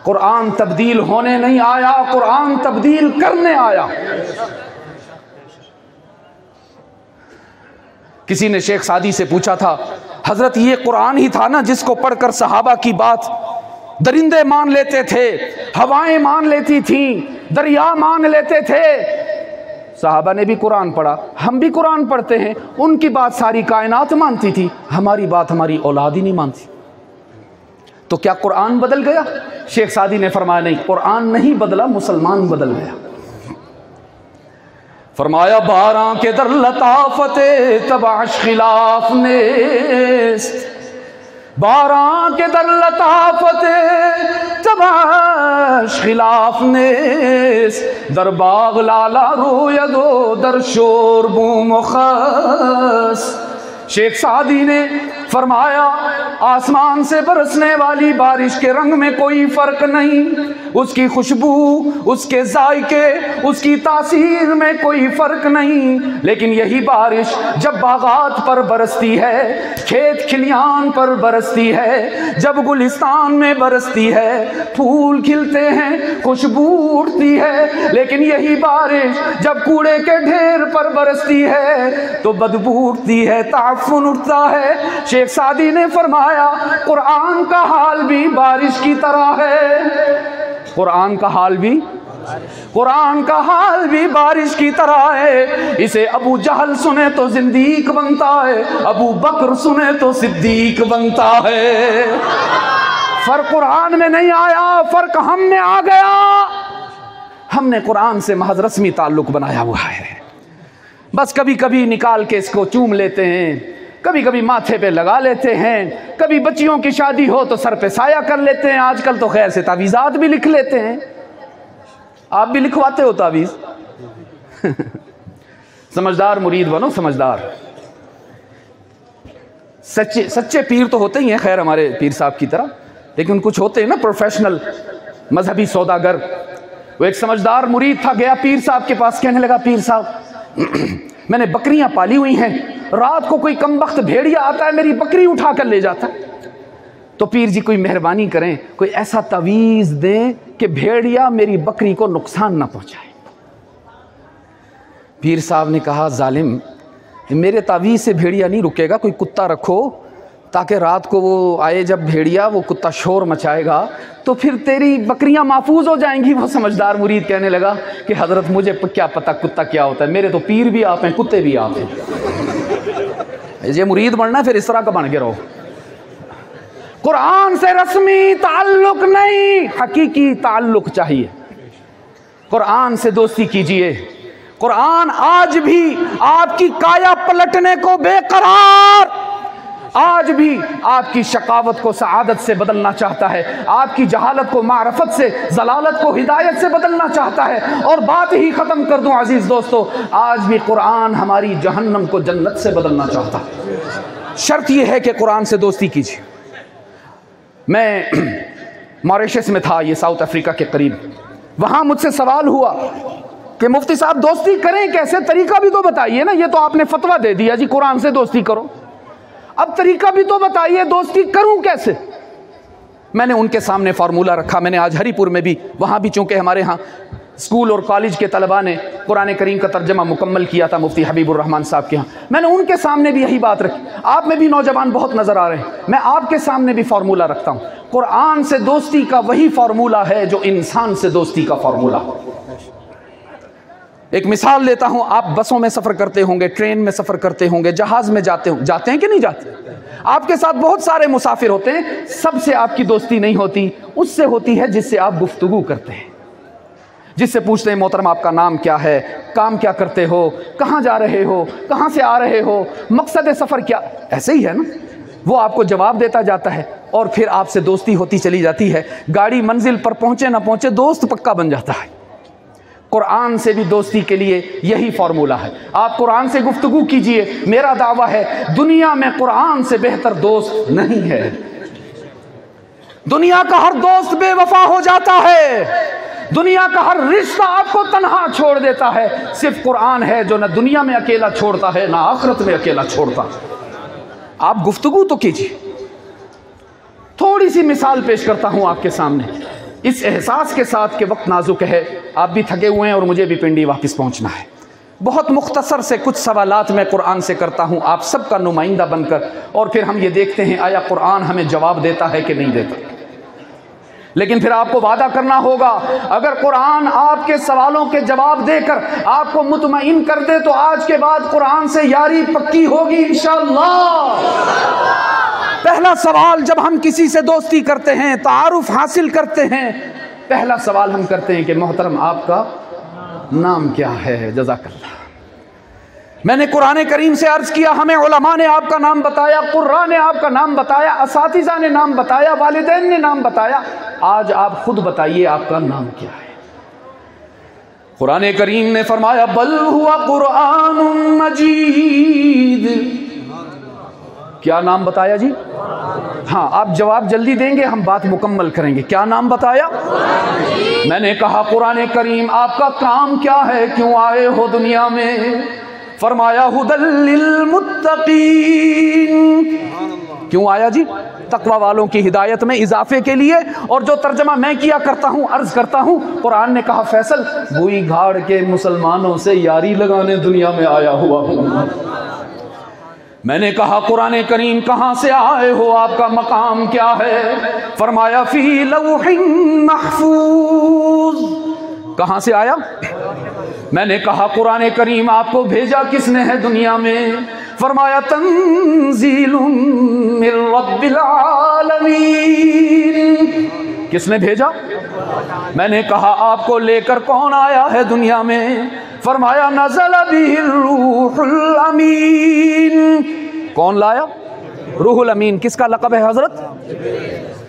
قرآن تبدیل ہونے نہیں آیا، قرآن تبدیل کرنے آیا۔ کسی نے شیخ سعدی سے پوچھا تھا حضرت یہ قرآن ہی تھا نا جس کو پڑھ کر صحابہ کی بات درندے مان لیتے تھے، ہوائیں مان لیتی تھیں، دریا مان لیتے تھے؟ صحابہ نے بھی قرآن پڑھا، ہم بھی قرآن پڑھتے ہیں، ان کی بات ساری کائنات مانتی تھی، ہماری بات ہماری اولاد ہی نہیں مانتی، تو کیا قرآن بدل گیا؟ شیخ سعدی نے فرمایا نہیں، قرآن نہیں بدلا، مسلمان بدل گیا۔ فرمایا باراں کے در لطافت تبعش خلاف نیست، باراں کے در لطافت تبعش خلاف نیست، در باغ لالا روید و در شور بوم و خس۔ شیخ سعدی نے فرمایا آسمان سے برسنے والی بارش کے رنگ میں کوئی فرق نہیں، اس کی خوشبو، اس کے ذائقے، اس کی تاثیر میں کوئی فرق نہیں، لیکن یہی بارش جب باغات پر برستی ہے، کھیت کھلیان پر برستی ہے، جب گلستان میں برستی ہے، پھول کھلتے ہیں، خوشبو اٹھتی ہے، لیکن یہی بارش جب کوڑے کے ڈھیر پر برستی ہے تو بدبو اٹھتی ہے، تعفن اٹھتا ہے۔ شیخ سعدی نے فرمایا قرآن کا حال بھی بارش کی طرح ہے، قرآن کا حال بھی، قرآن کا حال بھی بارش کی طرح ہے۔ اسے ابو جہل سنے تو زندیق بنتا ہے، ابو بکر سنے تو صدیق بنتا ہے۔ فرق قرآن میں نہیں آیا، فرق ہم میں آ گیا، ہم نے قرآن سے محض رسمی تعلق بنایا ہوا ہے، بس کبھی کبھی نکال کے اس کو چوم لیتے ہیں، کبھی کبھی ماتھے پہ لگا لیتے ہیں، کبھی بچیوں کی شادی ہو تو سر پہ سایہ کر لیتے ہیں، آج کل تو خیر سے تعویذات بھی لکھ لیتے ہیں۔ آپ بھی لکھواتے ہو تعویذ؟ سمجھدار مرید بنو، سمجھدار۔ سچے پیر تو ہوتے ہی ہیں خیر ہمارے پیر صاحب کی طرح، لیکن کچھ ہوتے ہیں نا پروفیشنل مذہبی سوداگر۔ وہ ایک سمجھدار مرید تھا، گیا پیر صاحب کے پاس، کہنے لگا پیر صاحب میں نے بکریاں پالی ہوئی ہیں رات کو کوئی کمبخت بھیڑیا آتا ہے میری بکری اٹھا کر لے جاتا ہے. تو پیر جی کوئی مہربانی کریں, کوئی ایسا تعویذ دیں کہ بھیڑیا میری بکری کو نقصان نہ پہنچائے. پیر صاحب نے کہا ظالم, میرے تعویذ سے بھیڑیا نہیں رکے گا, کوئی کتا رکھو تاکہ رات کو وہ آئے, جب بھیڑیا وہ کتا شور مچائے گا تو پھر تیری بکریاں محفوظ ہو جائیں گی. وہ سمجھدار مرید کہنے لگا کہ حضرت مجھے کیا پتہ کتا کیا ہوتا ہے, میرے تو پیر بھی آپ ہیں, کتے بھی آپ ہیں. یہ مرید بننا پھر اس طرح کا بن کے رہو. قرآن سے رسمی تعلق نہیں, حقیقی تعلق چاہیے. قرآن سے دوستی کیجئے. قرآن آج بھی آپ کی کایا پلٹنے کو بے قرار, آج بھی آپ کی شقاوت کو سعادت سے بدلنا چاہتا ہے, آپ کی جہالت کو معرفت سے, ضلالت کو ہدایت سے بدلنا چاہتا ہے. اور بات ہی ختم کر دوں عزیز دوستو, آج بھی قرآن ہماری جہنم کو جنت سے بدلنا چاہتا ہے. شرط یہ ہے کہ قرآن سے دوستی کیجیے. میں ماریشس میں تھا, یہ ساؤتھ افریقہ کے قریب. وہاں مجھ سے سوال ہوا کہ مفتی صاحب دوستی کریں کیسے, طریقہ بھی تو بتائیے نا. یہ تو آپ نے فتویٰ دے دیا جی قرآن سے دوستی کرو, اب طریقہ بھی تو بتائیے, دوستی کروں کیسے. میں نے ان کے سامنے فارمولہ رکھا. میں نے آج ہری پور میں بھی, وہاں بھی چونکہ ہمارے ہاں اسکول اور کالج کے طلباء نے قرآن کریم کا ترجمہ مکمل کیا تھا مفتی حبیب الرحمن صاحب کے ہاں, میں نے ان کے سامنے بھی یہی بات رکھی. آپ میں بھی نوجوان بہت نظر آ رہے ہیں, میں آپ کے سامنے بھی فارمولہ رکھتا ہوں. قرآن سے دوستی کا وہی فارمولہ ہے جو انسان سے دوستی کا فارمولہ. ایک مثال لیتا ہوں, آپ بسوں میں سفر کرتے ہوں گے, ٹرین میں سفر کرتے ہوں گے, جہاز میں جاتے ہیں کہ نہیں جاتے. آپ کے ساتھ بہت سارے مسافر ہوتے ہیں, سب سے آپ کی دوستی نہیں ہوتی, اس سے ہوتی ہے جس سے آپ گفتگو کرتے ہیں, جس سے پوچھتے ہیں محترم آپ کا نام کیا ہے, کام کیا کرتے ہو, کہاں جا رہے ہو, کہاں سے آ رہے ہو, مقصد سفر کیا. ایسے ہی ہے نا, وہ آپ کو جواب دیتا جاتا ہے اور پھر آپ سے دوستی ہوتی چلی جاتی ہے. گاڑی منزل پر پہنچے نہ پہنچے دوست پکا بن جاتا ہے. قرآن سے بھی دوستی کے لیے یہی فارمولہ ہے. آپ قرآن سے گفتگو کیجئے. میرا دعویٰ ہے دنیا میں قرآن سے بہتر دوست نہیں ہے. دنیا کا ہر دوست بے وفا ہو جاتا ہے, دنیا کا ہر رشتہ آپ کو تنہا چھوڑ دیتا ہے. صرف قرآن ہے جو نہ دنیا میں اکیلا چھوڑتا ہے نہ آخرت میں اکیلا چھوڑتا. آپ گفتگو تو کیجئے. تھوڑی سی مثال پیش کرتا ہوں آپ کے سامنے, اس احساس کے ساتھ کہ وقت نازک ہے, آپ بھی تھکے ہوئے ہیں اور مجھے بھی پنڈی واپس پہنچنا ہے. بہت مختصر سے کچھ سوالات میں قرآن سے کرتا ہوں آپ سب کا نمائندہ بن کر, اور پھر ہم یہ دیکھتے ہیں آیا قرآن ہمیں جواب دیتا ہے کہ نہیں دیتا. لیکن پھر آپ کو وعدہ کرنا ہوگا, اگر قرآن آپ کے سوالوں کے جواب دے کر آپ کو مطمئن کر دے تو آج کے بعد قرآن سے یاری پکی ہوگی انشاءاللہ. پہلا سوال جب ہم کسی سے دوستی کرتے ہیں, تعارف حاصل کرتے ہیں, پہلا سوال ہم کرتے ہیں کہ محترم آپ کا نام کیا ہے. جزاک اللہ. میں نے قرآن کریم سے عرض کیا, ہمیں علماء نے آپ کا نام بتایا, قراء نے آپ کا نام بتایا, اساتذہ نے نام بتایا, والدین نے نام بتایا. آج آپ خود بتائیے آپ کا نام کیا ہے. قرآن کریم نے فرمایا بل ہوا قرآن مجید. کیا نام بتایا جی؟ ہاں, آپ جواب جلدی دیں گے, ہم بات مکمل کریں گے. کیا نام بتایا؟ میں نے کہا قرآن کریم آپ کا کام کیا ہے, کیوں آئے ہو دنیا میں؟ فرمایا ھدی للمتقین. کیوں آیا جی؟ تقوی والوں کی ہدایت میں اضافے کے لیے. اور جو ترجمہ میں کیا کرتا ہوں, عرض کرتا ہوں, قرآن نے کہا فیصل بوئی گھاڑ کے مسلمانوں سے یاری لگانے دنیا میں آیا ہوا ہوں. میں نے کہا قرآن کریم کہاں سے آئے ہو, آپ کا مقام کیا ہے؟ فرمایا فی لوح محفوظ. کہاں سے آیا؟ میں نے کہا قرآن کریم آپ کو بھیجا کس نے ہے دنیا میں؟ فرمایا تنزیل من رب العالمین. کس نے بھیجا؟ میں نے کہا آپ کو لے کر کون آیا ہے دنیا میں؟ فرمایا نزل به الروح الامین. کون لایا؟ روح الامین. کس کا لقب ہے حضرت؟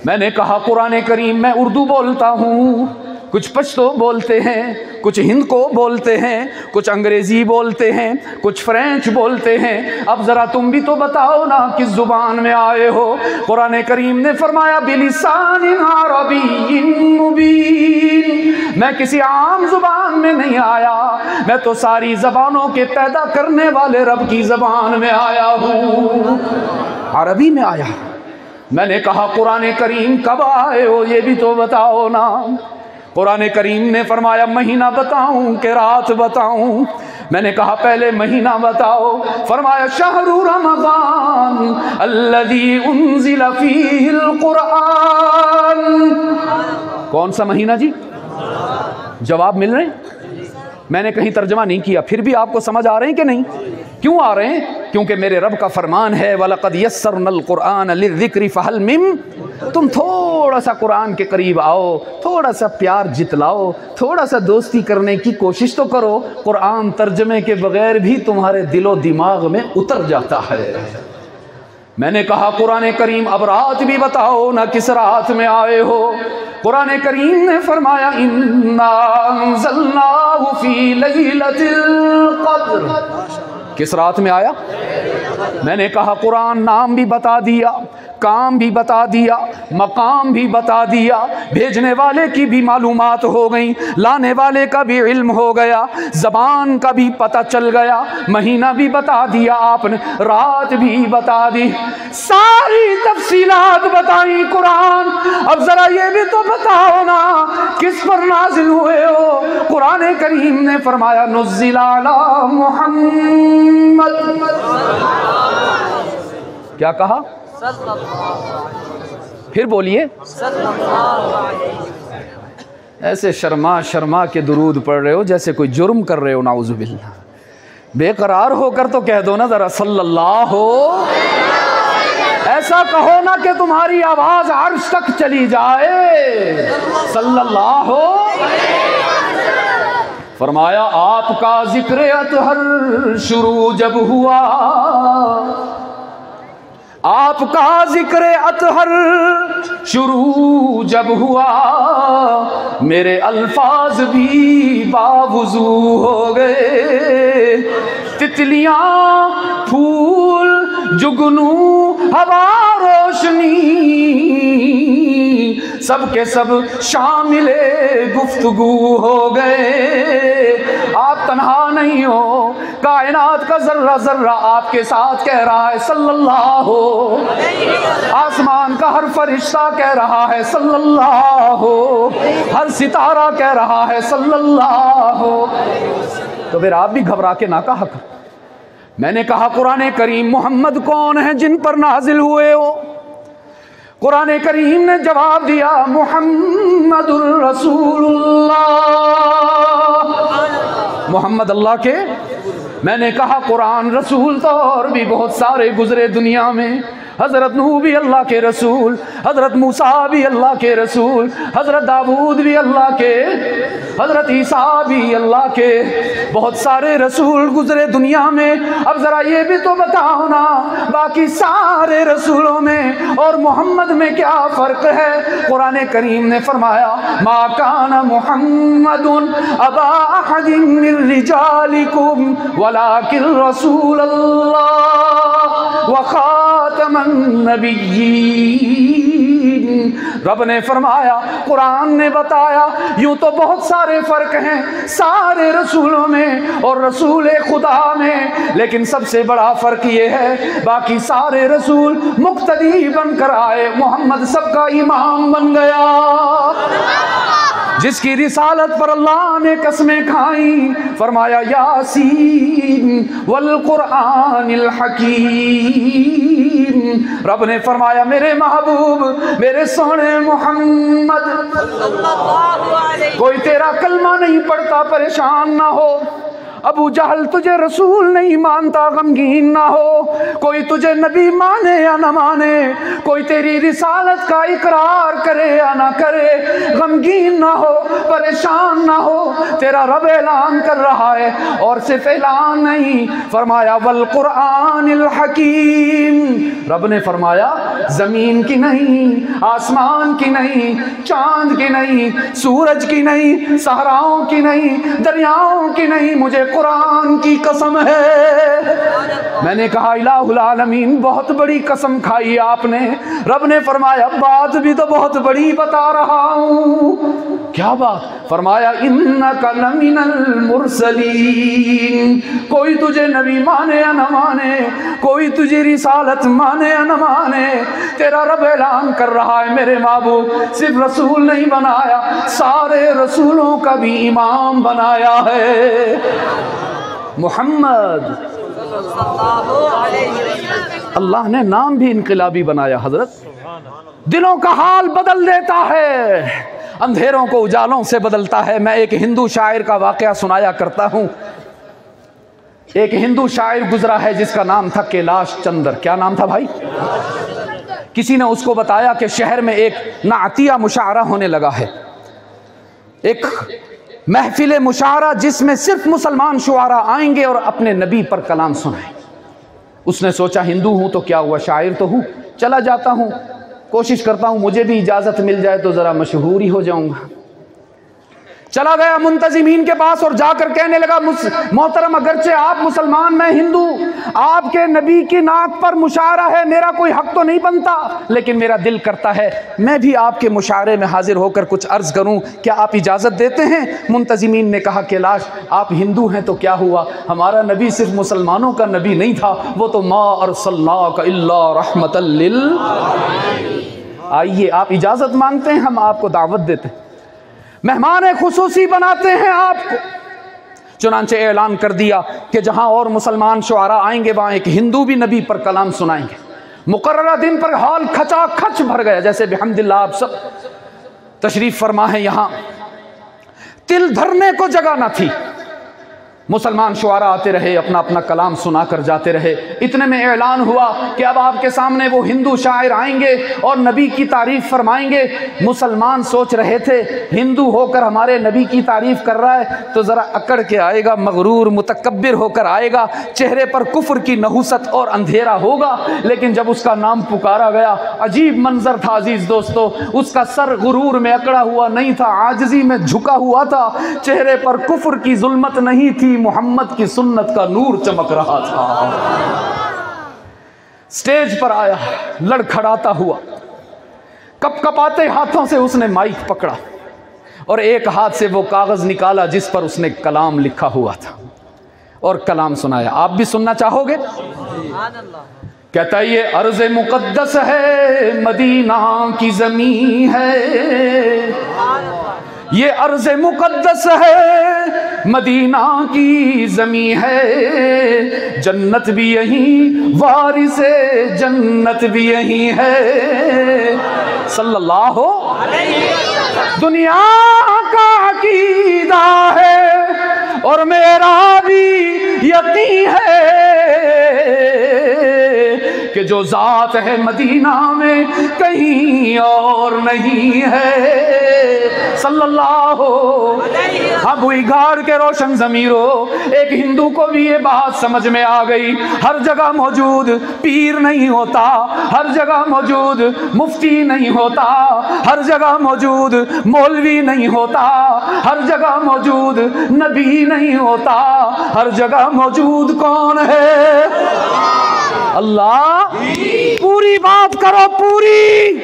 میں نے کہا قرآن کریم میں اردو بولتا ہوں, کچھ پشتو بولتے ہیں, کچھ ہند کو بولتے ہیں, کچھ انگریزی بولتے ہیں, کچھ فرینچ بولتے ہیں. اب ذرا تم بھی تو بتاؤ نا کس زبان میں آئے ہو؟ قرآن کریم نے فرمایا بلسان عربی مبین. میں کسی عام زبان میں نہیں آیا، میں تو ساری زبانوں کے پیدا کرنے والے رب کی زبان میں آیا ہوں، عربی میں آیا۔ میں نے کہا قرآن کریم کب آئے ہو یہ بھی تو بتاؤ نا۔ قرآن کریم نے فرمایا مہینہ بتاؤں کہ رات بتاؤں؟ میں نے کہا پہلے مہینہ بتاؤ۔ فرمایا شہر رمضان الذی انزل فیہ القرآن۔ کون سا مہینہ جی؟ جواب مل رہے ہیں؟ میں نے کہیں ترجمہ نہیں کیا، پھر بھی آپ کو سمجھ آ رہے ہیں کہ نہیں؟ کیوں آ رہے ہیں؟ کیونکہ میرے رب کا فرمان ہے وَلَقَدْ يَسَّرْنَا الْقُرْآنَ لِلذِّكْرِ فَهَلْ مِن۔ تم تھوڑا سا قرآن کے قریب آؤ، تھوڑا سا پیار جتلاؤ، تھوڑا سا دوستی کرنے کی کوشش تو کرو۔ قرآن ترجمے کے بغیر بھی تمہارے دل و دماغ میں اتر جاتا ہے۔ میں نے کہا قرآن کریم اب رات بھی بتاؤ نہ، کس رات میں آئے ہو؟ قرآن کریم نے فرمایا اِنَّا أَنزَلْنَاهُ فِي لَيْلَةِ الْقَدْرِ۔ کس رات میں آیا؟ میں نے کہا قرآن نام بھی بتا دیا، کام بھی بتا دیا، مقام بھی بتا دیا، بھیجنے والے کی بھی معلومات ہو گئیں، لانے والے کا بھی علم ہو گیا، زبان کا بھی پتہ چل گیا، مہینہ بھی بتا دیا آپ نے، رات بھی بتا دی، ساری تفصیلات بتائیں قرآن۔ اب ذرا یہ بھی تو بتاؤ نا کس پر نازل ہوئے ہو؟ قرآن کریم نے فرمایا نزل علی محمد۔ کیا کہا؟ پھر بولیے۔ ایسے شرما شرما کے درود پڑھ رہے ہو جیسے کوئی جرم کر رہے ہو، نعوذ باللہ۔ بے قرار ہو کر تو کہہ دو نا ذرا صلی اللہ ہو۔ ایسا کہو نا کہ تمہاری آواز عرش تک چلی جائے، صلی اللہ ہو۔ فرمایا آپ کا ذکر اطہر شروع جب ہوا، آپ کا ذکر اطہر شروع جب ہوا، میرے الفاظ بھی باوضو ہو گئے، تتلیاں پھول جگنو ہوا روشنی سب کے سب شامل گفتگو ہو گئے۔ آپ تنہا نہیں ہو، کائنات کا ذرہ ذرہ آپ کے ساتھ کہہ رہا ہے صلی اللہ ہو، آسمان کا ہر فرشتہ کہہ رہا ہے صلی اللہ ہو، ہر ستارہ کہہ رہا ہے صلی اللہ ہو۔ تو پھر آپ بھی گھبرا کے نہ کہا کر۔ میں نے کہا قرآن کریم محمد کون ہیں جن پر نازل ہوئے ہو؟ قرآن کریم نے جواب دیا محمد الرسول اللہ، محمد اللہ کے۔ میں نے کہا قرآن رسول تو اور بھی بہت سارے گزرے دنیا میں، حضرت نوح بھی اللہ کے رسول، حضرت موسیٰ بھی اللہ کے رسول، حضرت داؤد بھی اللہ کے، حضرت عیسیٰ بھی اللہ کے، بہت سارے رسول گزرے دنیا میں۔ اب ذرا یہ بھی تو بتاؤ نا باقی سارے رسولوں میں اور محمد میں کیا فرق ہے؟ قرآن کریم نے فرمایا ما کان محمد ابا احد من رجالکم ولکن رسول اللہ وخاتم النبیین۔ رب نے فرمایا، قرآن نے بتایا، یوں تو بہت سارے فرق ہیں سارے رسولوں میں اور رسول خدا میں، لیکن سب سے بڑا فرق یہ ہے باقی سارے رسول مقتدی بن کر آئے، محمد سب کا امام بن گیا، جس کی رسالت پر اللہ نے قسمیں کھائیں۔ فرمایا یاسین والقرآن الحکیم۔ رب نے فرمایا میرے محبوب میرے سونے محمد، کوئی تیرا کلمہ نہیں پڑھتا پریشان نہ ہو، ابو جہل تجھے رسول نہیں مانتا غمگین نہ ہو، کوئی تجھے نبی مانے یا نہ مانے، کوئی تیری رسالت کا اقرار کرے یا نہ کرے، غمگین نہ ہو، پریشان نہ ہو، تیرا رب اعلان کر رہا ہے، اور صرف اعلان نہیں، فرمایا والقرآن الحکیم۔ رب نے فرمایا زمین کی نہیں، آسمان کی نہیں، چاند کی نہیں، سورج کی نہیں، صحراؤں کی نہیں، دریاؤں کی نہیں، مجھے قرآن کی قسم ہے۔ میں نے کہا الہ العالمین بہت بڑی قسم کھائی آپ نے۔ رب نے فرمایا بات بھی تو بہت بڑی بتا رہا ہوں۔ کیا بات؟ فرمایا انک لمن المرسلین، کوئی تجھے نبی مانے یا نہ مانے، کوئی تجھے رسالت مانے یا نہ مانے، تیرا رب اعلان کر رہا ہے میرے محبوب صرف رسول نہیں بنایا، سارے رسولوں کا بھی امام بنایا ہے محمد۔ اللہ نے نام بھی انقلابی بنایا حضرت، دلوں کا حال بدل دیتا ہے، اندھیروں کو اجالوں سے بدلتا ہے۔ میں ایک ہندو شاعر کا واقعہ سنایا کرتا ہوں۔ ایک ہندو شاعر گزرا ہے جس کا نام تھا کیلاش چندر۔ کیا نام تھا بھائی؟ کسی نے اس کو بتایا کہ شہر میں ایک نعتیہ مشاعرہ ہونے لگا ہے، ایک محفل مشاعرہ جس میں صرف مسلمان شعراء آئیں گے اور اپنے نبی پر کلام سنائیں۔ اس نے سوچا ہندو ہوں تو کیا ہوا، شاعر تو ہوں، چلا جاتا ہوں، کوشش کرتا ہوں مجھے بھی اجازت مل جائے تو ذرا مشہور ہی ہو جاؤں گا۔ چلا گیا منتظمین کے پاس اور جا کر کہنے لگا محترم اگرچہ آپ مسلمان میں ہندو، آپ کے نبی کی نعت پر مشاعرہ ہے، میرا کوئی حق تو نہیں بنتا، لیکن میرا دل کرتا ہے میں بھی آپ کے مشاعرے میں حاضر ہو کر کچھ عرض کروں، کیا آپ اجازت دیتے ہیں؟ منتظمین نے کہا کیلاش آپ ہندو ہیں تو کیا ہوا، ہمارا نبی صرف مسلمانوں کا نبی نہیں تھا، وہ تو ما ارسلناک الا رحمۃ للعالمین۔ آئیے آپ اجازت مانگتے ہیں، ہم آپ کو دعوت دیتے ہیں، مہمان خصوصی بناتے ہیں آپ کو۔ چنانچہ اعلان کر دیا کہ جہاں اور مسلمان شعراء آئیں گے وہاں ایک ہندو بھی نبی پر کلام سنائیں گے۔ مقررہ دن پر ہال کھچا کھچ بھر گیا، جیسے بحمداللہ آپ سب تشریف فرما ہے، یہاں تل دھرنے کو جگہ نہ تھی، مسلمان شعراء آتے رہے، اپنا اپنا کلام سنا کر جاتے رہے۔ اتنے میں اعلان ہوا کہ اب آپ کے سامنے وہ ہندو شاعر آئیں گے اور نبی کی تعریف فرمائیں گے۔ مسلمان سوچ رہے تھے ہندو ہو کر ہمارے نبی کی تعریف کر رہا ہے تو ذرا اکڑ کے آئے گا، مغرور متکبر ہو کر آئے گا، چہرے پر کفر کی نحوست اور اندھیرا ہوگا، لیکن جب اس کا نام پکارا گیا عجیب منظر تھا عزیز دوستو، اس کا سر غرور میں اکڑا ہوا نہیں تھا، عاجزی میں جھکا ہوا تھا، چہرے پر کفر کی ظلمت نہیں تھی، محمد کی سنت کا نور چمک رہا تھا۔ سٹیج پر آیا لڑکھڑاتا ہوا، کپ کپاتے ہاتھوں سے اس نے مائک پکڑا اور ایک ہاتھ سے وہ کاغذ نکالا جس پر اس نے کلام لکھا ہوا تھا اور کلام سنایا۔ آپ بھی سننا چاہو گے؟ کہتا ہے یہ ارض مقدس ہے، مدینہ کی زمین ہے، یہ ارض مقدس ہے، مدینہ کی زمین ہے، جنت بھی یہیں، وارث جنت بھی یہیں ہے، صلی اللہ دنیا کا عقیدہ ہے اور میرا بھی یقین ہے کہ جو ذات ہے مدینہ میں کہیں اور نہیں ہے، صلی اللہ اب ہوئی گھاڑ کے روشن ضمیرو۔ ایک ہندو کو بھی یہ بات سمجھ میں آ گئی، ہر جگہ موجود پیر نہیں ہوتا، ہر جگہ موجود مفتی نہیں ہوتا، ہر جگہ موجود مولوی نہیں ہوتا، ہر جگہ موجود نبی نہیں ہوتا، ہر جگہ موجود کون ہے؟ اللہ۔ پوری بات کرو، پوری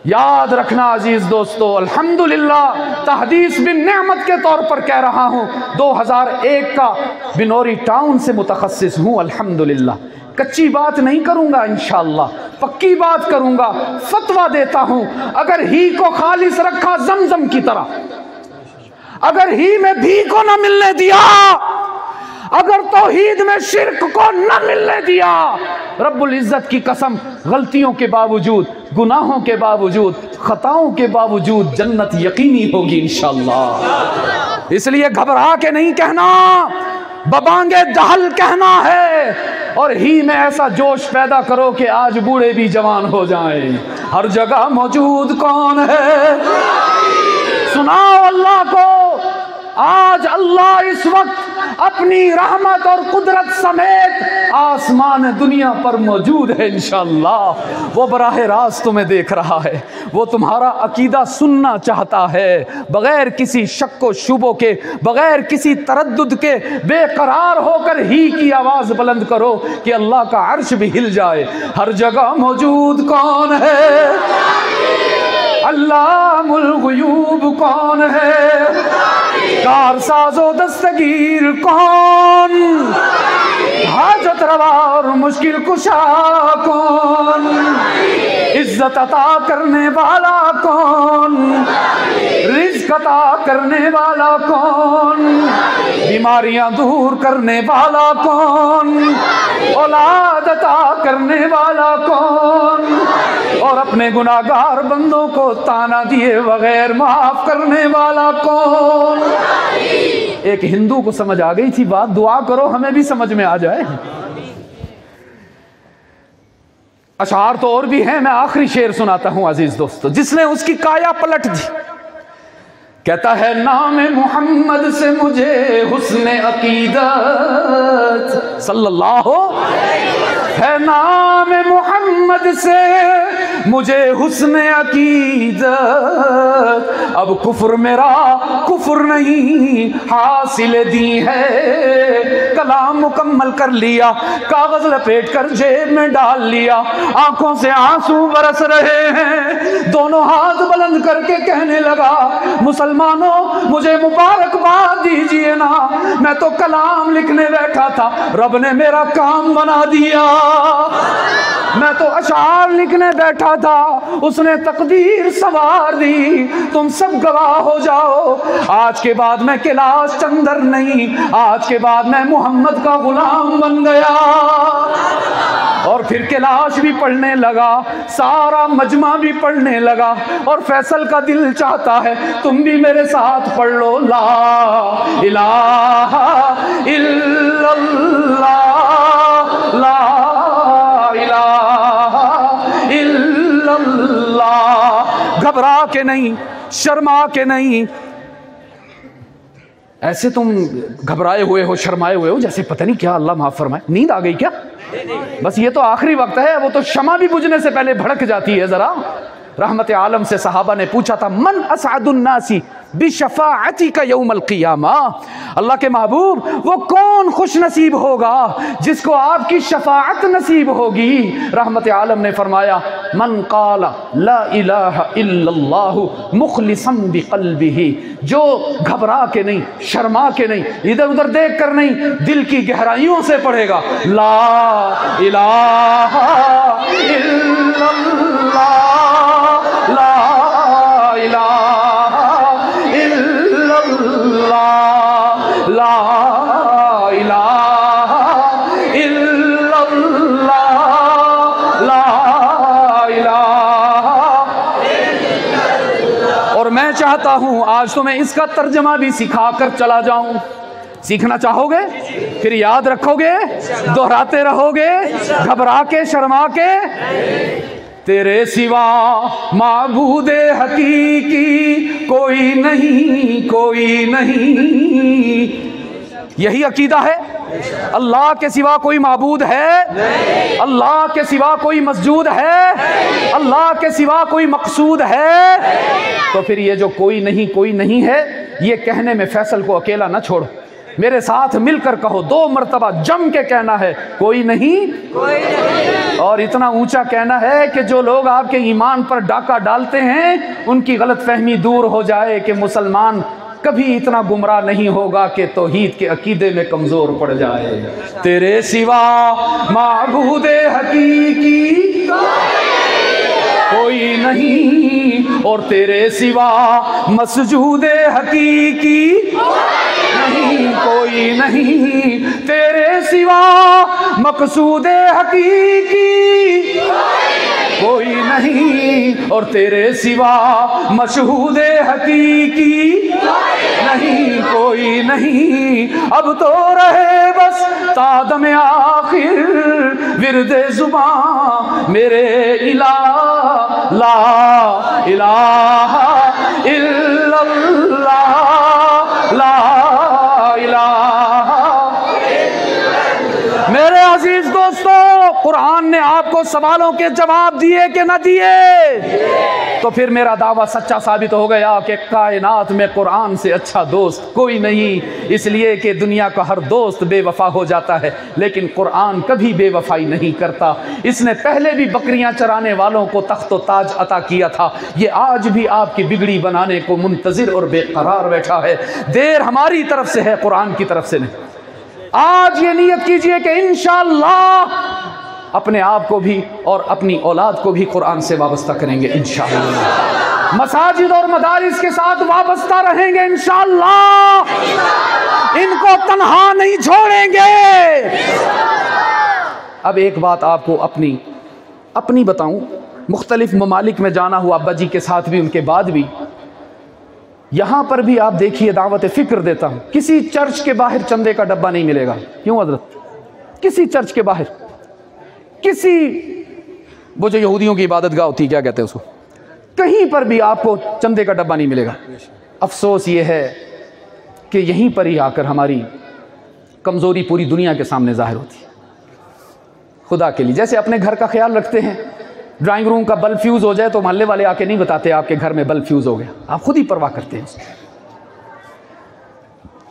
یاد رکھنا عزیز دوستو، الحمدللہ تحدیث بن نعمت کے طور پر کہہ رہا ہوں، 2001 کا بنوری ٹاؤن سے متخصص ہوں، الحمدللہ کچی بات نہیں کروں گا، انشاءاللہ پکی بات کروں گا، فتویٰ دیتا ہوں۔ اگر ہی کو خالص رکھا زمزم کی طرح، اگر ہی میں بھی کو نہ ملنے دیا، اگر توحید میں شرک کو نہ ملنے دیا، رب العزت کی قسم غلطیوں کے باوجود، گناہوں کے باوجود، خطاؤں کے باوجود جنت یقینی ہوگی انشاءاللہ۔ اس لیے گھبرا کے نہیں کہنا، ببانگے دہل کہنا ہے، اور ہی میں ایسا جوش پیدا کرو کہ آج بوڑھے بھی جوان ہو جائیں۔ ہر جگہ موجود کون ہے؟ سناؤ اللہ کو، آج اللہ اس وقت اپنی رحمت اور قدرت سمیت آسمان دنیا پر موجود ہے انشاءاللہ۔ وہ براہ راست تمہیں دیکھ رہا ہے، وہ تمہارا عقیدہ سننا چاہتا ہے، بغیر کسی شک و شبہ کے، بغیر کسی تردد کے بے قرار ہو کر ہی کی آواز بلند کرو کہ اللہ کا عرش بھی ہل جائے۔ ہر جگہ موجود کون ہے؟ اللہ الغیوب کون ہے؟ کارساز و دستگیر کون؟ حاجت روا اور مشکل کشا کون؟ عزت عطا کرنے والا کون؟ رزق عطا کرنے والا کون؟ بیماریاں دور کرنے والا کون؟ اولاد عطا کرنے والا کون؟ اور اپنے گناہگار بندوں کو تانا دیے بغیر معاف کرنے والا کون؟ ایک ہندو کو سمجھ آ گئی تھی بات، دعا کرو ہمیں بھی سمجھ میں آ جائے۔ اشعار تو اور بھی ہیں، میں آخری شعر سناتا ہوں عزیز دوستو، جس نے اس کی کایا پلٹ دی۔ کہتا ہے نام محمد سے مجھے حسن عقیدت، صلی اللہ ہے نام محمد سے مجھے حسن عقیدت، اب کفر میرا کفر نہیں حاصل دی ہے، کلام مکمل کر لیا، کاغذ لپیٹ کر جیب میں ڈال لیا، آنکھوں سے آنسو برس رہے ہیں، دونوں ہاتھ بلند کر کے کہنے لگا مسلمانوں مجھے مبارکباد دیجئے نا، میں تو کلام لکھنے بیٹھا تھا، رب نے میرا کام بنا دیا، میں تو اشعار لکھنے بیٹھا تھا، اس نے تقدیر سوار دی، تم سب گواہ ہو جاؤ، آج کے بعد میں کیلاش چندر نہیں، آج کے بعد میں محمد کا غلام بن گیا۔ اور پھر کیلاش بھی پڑھنے لگا، سارا مجمع بھی پڑھنے لگا، اور فیصل کا دل چاہتا ہے تم بھی میرے ساتھ پڑھ لو، لا الہ الا اللہ، لا الہ الا اللہ۔ گھبرا کے نہیں، شرما کے نہیں، ایسے تم گھبرائے ہوئے ہو، شرمائے ہوئے ہو جیسے پتہ نہیں کیا، اللہ معاف فرمائے، نیند آ گئی کیا؟ بس یہ تو آخری وقت ہے، وہ تو شمع بھی بجھنے سے پہلے بھڑک جاتی ہے ذرا۔ رحمت عالم سے صحابہ نے پوچھا تھا من اسعد الناس بشفاعتک یوم القیامہ، اللہ کے محبوب وہ کون خوش نصیب ہوگا جس کو آپ کی شفاعت نصیب ہوگی؟ رحمت عالم نے فرمایا من قال لا الہ الا اللہ مخلصا بقلبہ، جو گھبرا کے نہیں، شرما کے نہیں، ادھر ادھر دیکھ کر نہیں، دل کی گہرائیوں سے پڑھے گا لا الہ الا اللہ، لا الہ الا اللہ، لا الہ الا اللہ، لا الہ الا اللہ۔ اور میں چاہتا ہوں آج تو میں اس کا ترجمہ بھی سکھا کر چلا جاؤں، سیکھنا چاہو گے؟ پھر یاد رکھو گے؟ دہراتے رہو گے؟ گھبرا کے شرما کے؟ تیرے سوا معبود حقیقی کوئی نہیں، کوئی نہیں، یہی عقیدہ ہے۔ اللہ کے سوا کوئی معبود ہے؟ اللہ کے سوا کوئی مسجود ہے؟ اللہ کے سوا کوئی مقصود ہے؟ تو پھر یہ جو کوئی نہیں ہے، یہ کہنے میں فیصل کو اکیلا نہ چھوڑو، میرے ساتھ مل کر کہو، 2 مرتبہ جم کے کہنا ہے کوئی نہیں، اور اتنا اونچا کہنا ہے کہ جو لوگ آپ کے ایمان پر ڈاکہ ڈالتے ہیں ان کی غلط فہمی دور ہو جائے کہ مسلمان کبھی اتنا گمراہ نہیں ہوگا کہ توحید کے عقیدے میں کمزور پڑ جائے۔ تیرے سوا معبود حقیقی کوئی نہیں، اور تیرے سوا مسجود حقیقی نہیں، کوئی نہیں، تیرے سوا مقصود حقیقی کوئی نہیں، اور تیرے سوا مشہود حقیقی نہیں، کوئی نہیں، اب تو رہے بس تا دم آخر ورد زباں میرے الہ، لا الہ الا اللہ، لا الہ۔ میرے عزیز دوستو، قرآن نے آپ کو سوالوں کے جواب دیے کہ نہ دیے؟ تو پھر میرا دعویٰ سچا ثابت ہو گیا کہ کائنات میں قرآن سے اچھا دوست کوئی نہیں، اس لیے کہ دنیا کا ہر دوست بے وفا ہو جاتا ہے لیکن قرآن کبھی بے وفائی نہیں کرتا۔ اس نے پہلے بھی بکریاں چرانے والوں کو تخت و تاج عطا کیا تھا، یہ آج بھی آپ کی بگڑی بنانے کو منتظر اور بے قرار بیٹھا ہے۔ دیر ہماری طرف سے ہے، قرآن کی طرف سے نہیں۔ آج یہ نیت کیجئے کہ انشاءاللہ اپنے آپ کو بھی اور اپنی اولاد کو بھی قرآن سے وابستہ کریں گے انشاءاللہ، مساجد اور مدارس کے ساتھ وابستہ رہیں گے انشاءاللہ، ان کو تنہا نہیں چھوڑیں گے۔ اب ایک بات آپ کو اپنی بتاؤں، مختلف ممالک میں جانا ہوا ابا جی کے ساتھ بھی، ان کے بعد بھی یہاں پر بھی آپ دیکھیے، دعوت فکر دیتا ہوں، کسی چرچ کے باہر چندے کا ڈبہ نہیں ملے گا۔ کیوں حضرت؟ کسی چرچ کے باہر، کسی وہ جو یہودیوں کی عبادت گاہ ہوتی ہے، کیا کہتے ہیں اس کو، کہیں پر بھی آپ کو چندے کا ڈبہ نہیں ملے گا۔ افسوس یہ ہے کہ یہیں پر ہی آ کر ہماری کمزوری پوری دنیا کے سامنے ظاہر ہوتی ہے۔ خدا کے لیے جیسے اپنے گھر کا خیال رکھتے ہیں، ڈرائنگ روم کا بلب فیوز ہو جائے تو محلے والے آ کے نہیں بتاتے آپ کے گھر میں بلب فیوز ہو گیا، آپ خود ہی پرواہ کرتے ہیں اس کی۔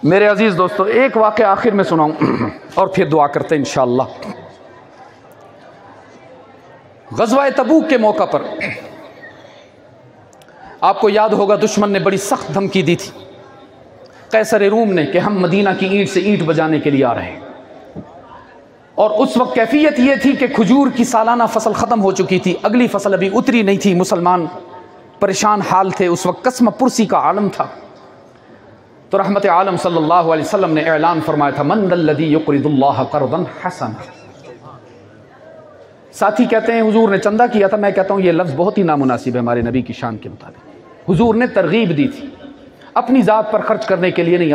میرے عزیز دوستو، ایک واقعہ آخر میں سناؤں اور پھر دعا کرتے ہیں انشاءاللہ۔ غزوہ تبوک کے موقع پر آپ کو یاد ہوگا دشمن نے بڑی سخت دھمکی دی تھی، قیصر روم نے، کہ ہم مدینہ کی اینٹ سے اینٹ بجانے کے لیے آ رہے ہیں۔ اور اس وقت کیفیت یہ تھی کہ کھجور کی سالانہ فصل ختم ہو چکی تھی، اگلی فصل ابھی اتری نہیں تھی، مسلمان پریشان حال تھے، اس وقت قسم پرسی کا عالم تھا۔ تو رحمت عالم صلی اللہ علیہ وسلم نے اعلان فرمایا تھا، من الذی یقرض اللہ قرضا حسنا۔ ساتھی کہتے ہیں حضور نے چندہ کیا تھا، میں کہتا ہوں یہ لفظ بہت ہی نامناسب ہے ہمارے نبی کی شان کے مطابق۔ حضور نے ترغیب دی تھی اپنی ذات پر خرچ کرنے کے لیے نہیں،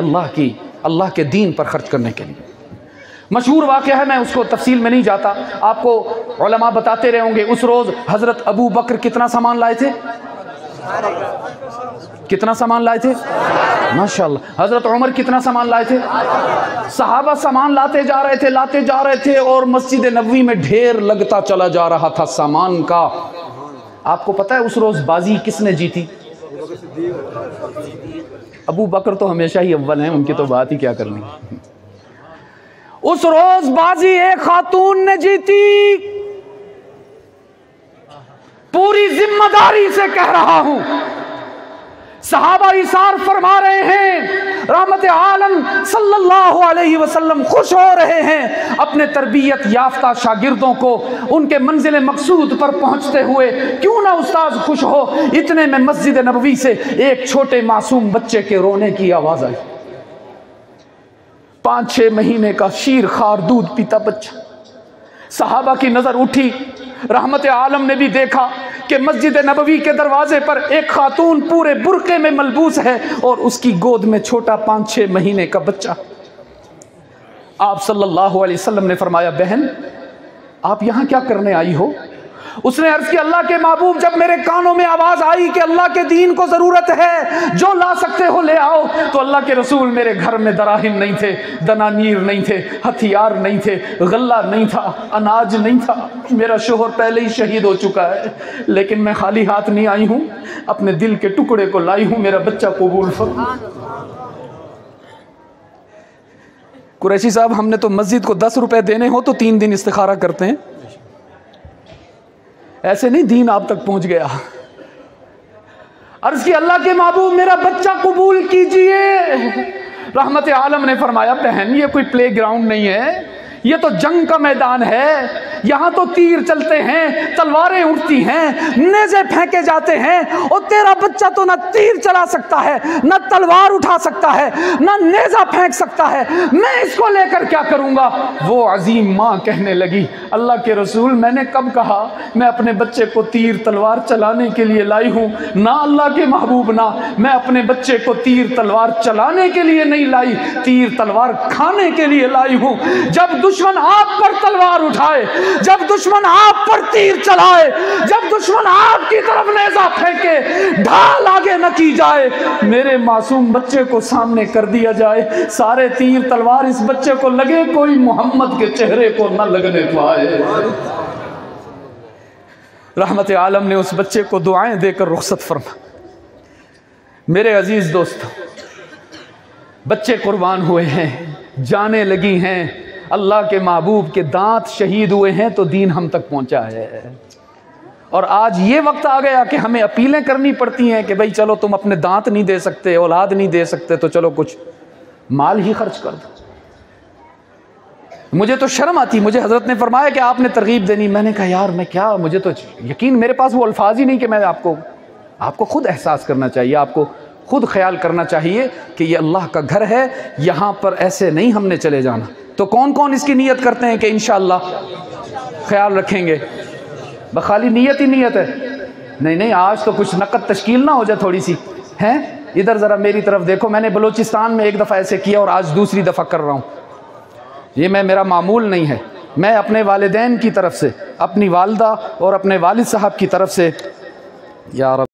اللہ کے دین پر خرچ کرنے کے لیے۔ مشہور واقعہ ہے، میں اس کو تفصیل میں نہیں جاتا، آپ کو علماء بتاتے رہے ہوں گے۔ اس روز حضرت ابو بکر کتنا سامان لائے تھے؟ کتنا سامان لائے تھے؟ ماشاءاللہ۔ حضرت عمر کتنا سامان لائے تھے؟ صحابہ سامان لاتے جا رہے تھے اور مسجد نبوی میں ڈھیر لگتا چلا جا رہا تھا سامان کا۔ آپ کو پتہ ہے اس روز بازی کس نے جیتی؟ ابو بکر تو ہمیشہ ہی اول ہیں، ان کی تو بات ہی کیا کرنی۔ اس روز بازی ایک خاتون نے جیتی۔ پوری ذمہ داری سے کہہ رہا ہوں، صحابہ اثار فرما رہے ہیں، رحمت عالم صلی اللہ علیہ وسلم خوش ہو رہے ہیں اپنے تربیت یافتہ شاگردوں کو ان کے منزل مقصود پر پہنچتے ہوئے۔ کیوں نہ استاذ خوش ہو؟ اتنے میں مسجد نبوی سے ایک چھوٹے معصوم بچے کے رونے کی آواز آئی۔ 5-6 مہینے کا شیر خار دودھ پیتا بچہ۔ صحابہ کی نظر اٹھی، رحمت عالم نے بھی دیکھا کہ مسجد نبوی کے دروازے پر ایک خاتون پورے برقعے میں ملبوس ہے اور اس کی گود میں چھوٹا 5-6 مہینے کا بچہ۔ آپ صلی اللہ علیہ وسلم نے فرمایا، بہن آپ یہاں کیا کرنے آئی ہو؟ اس نے عرض کی، اللہ کے محبوب جب میرے کانوں میں آواز آئی کہ اللہ کے دین کو ضرورت ہے، جو لا سکتے ہو لے آؤ، تو اللہ کے رسول میرے گھر میں دراہم نہیں تھے، دنانیر نہیں تھے، ہتھیار نہیں تھے، غلہ نہیں تھا، اناج نہیں تھا، میرا شوہر پہلے ہی شہید ہو چکا ہے، لیکن میں خالی ہاتھ نہیں آئی ہوں، اپنے دل کے ٹکڑے کو لائی ہوں، میرا بچہ قبول فرما۔ قریشی صاحب، ہم نے تو مسجد کو 10 روپے دینے ہو تو 3 دن استخارہ کرتے ہیں، ایسے نہیں دین آپ تک پہنچ گیا۔ عرض کی، اللہ کے محبوب میرا بچہ قبول کیجئے۔ رحمت عالم نے فرمایا، بہن یہ کوئی پلے گراؤنڈ نہیں ہے، یہ تو جنگ کا میدان ہے، یہاں تو تیر چلتے ہیں، تلواریں اٹھتی ہیں، نیزے پھینکے جاتے ہیں، اور تیرا بچہ تو نہ تیر چلا سکتا ہے، نہ تلوار اٹھا سکتا ہے، نہ نیزہ پھینک سکتا ہے، میں اس کو لے کر کیا کروں گا؟ وہ عظیم ماں کہنے لگی، اللہ کے رسول میں نے کب کہا میں اپنے بچے کو تیر تلوار چلانے کے لیے لائی ہوں؟ نہ اللہ کے محبوب نہ، میں اپنے بچے کو تیر تلوار چلانے کے لیے نہیں لائی، تیر تلوار کھانے کے لیے لائی ہوں۔ جب دشمن آپ پر تلوار اٹھائے، جب دشمن آپ پر تیر چلائے، جب دشمن آپ کی طرف نیزہ پھینکے، ڈھال آگے نہ کی جائے، میرے معصوم بچے کو سامنے کر دیا جائے، سارے تیر تلوار اس بچے کو لگے، کوئی محمد کے چہرے کو نہ لگنے پائے۔ رحمت عالم نے اس بچے کو دعائیں دے کر رخصت فرما۔ میرے عزیز دوستو، بچے قربان ہوئے ہیں، جانیں لگی ہیں، اللہ کے محبوب کے دانت شہید ہوئے ہیں تو دین ہم تک پہنچا ہے۔ اور آج یہ وقت آ گیا کہ ہمیں اپیلیں کرنی پڑتی ہیں کہ بھئی چلو تم اپنے دانت نہیں دے سکتے، اولاد نہیں دے سکتے، تو چلو کچھ مال ہی خرچ کر دو۔ مجھے تو شرم آتی، مجھے حضرت نے فرمایا کہ آپ نے ترغیب دینی، میں نے کہا یار میں کیا، مجھے تو یقین، میرے پاس وہ الفاظ ہی نہیں کہ میں آپ کو خود احساس کرنا چاہیے، آپ کو خود خیال کرنا چاہیے کہ یہ اللہ کا گھر ہے، یہاں پر ایسے نہیں ہم نے چلے جانا۔ تو کون کون اس کی نیت کرتے ہیں کہ انشاءاللہ خیال رکھیں گے؟ بخالی نیت ہی نیت ہے؟ نہیں، آج تو کچھ نقد تشکیل نہ ہو جائے تھوڑی سی ہیں؟ ادھر ذرا میری طرف دیکھو، میں نے بلوچستان میں ایک دفعہ ایسے کیا اور آج دوسری دفعہ کر رہا ہوں۔ یہ میرا معمول نہیں ہے، میں اپنے والدین کی طرف سے، اپنی والدہ اور اپنے والد صاحب کی طرف سے، یا رب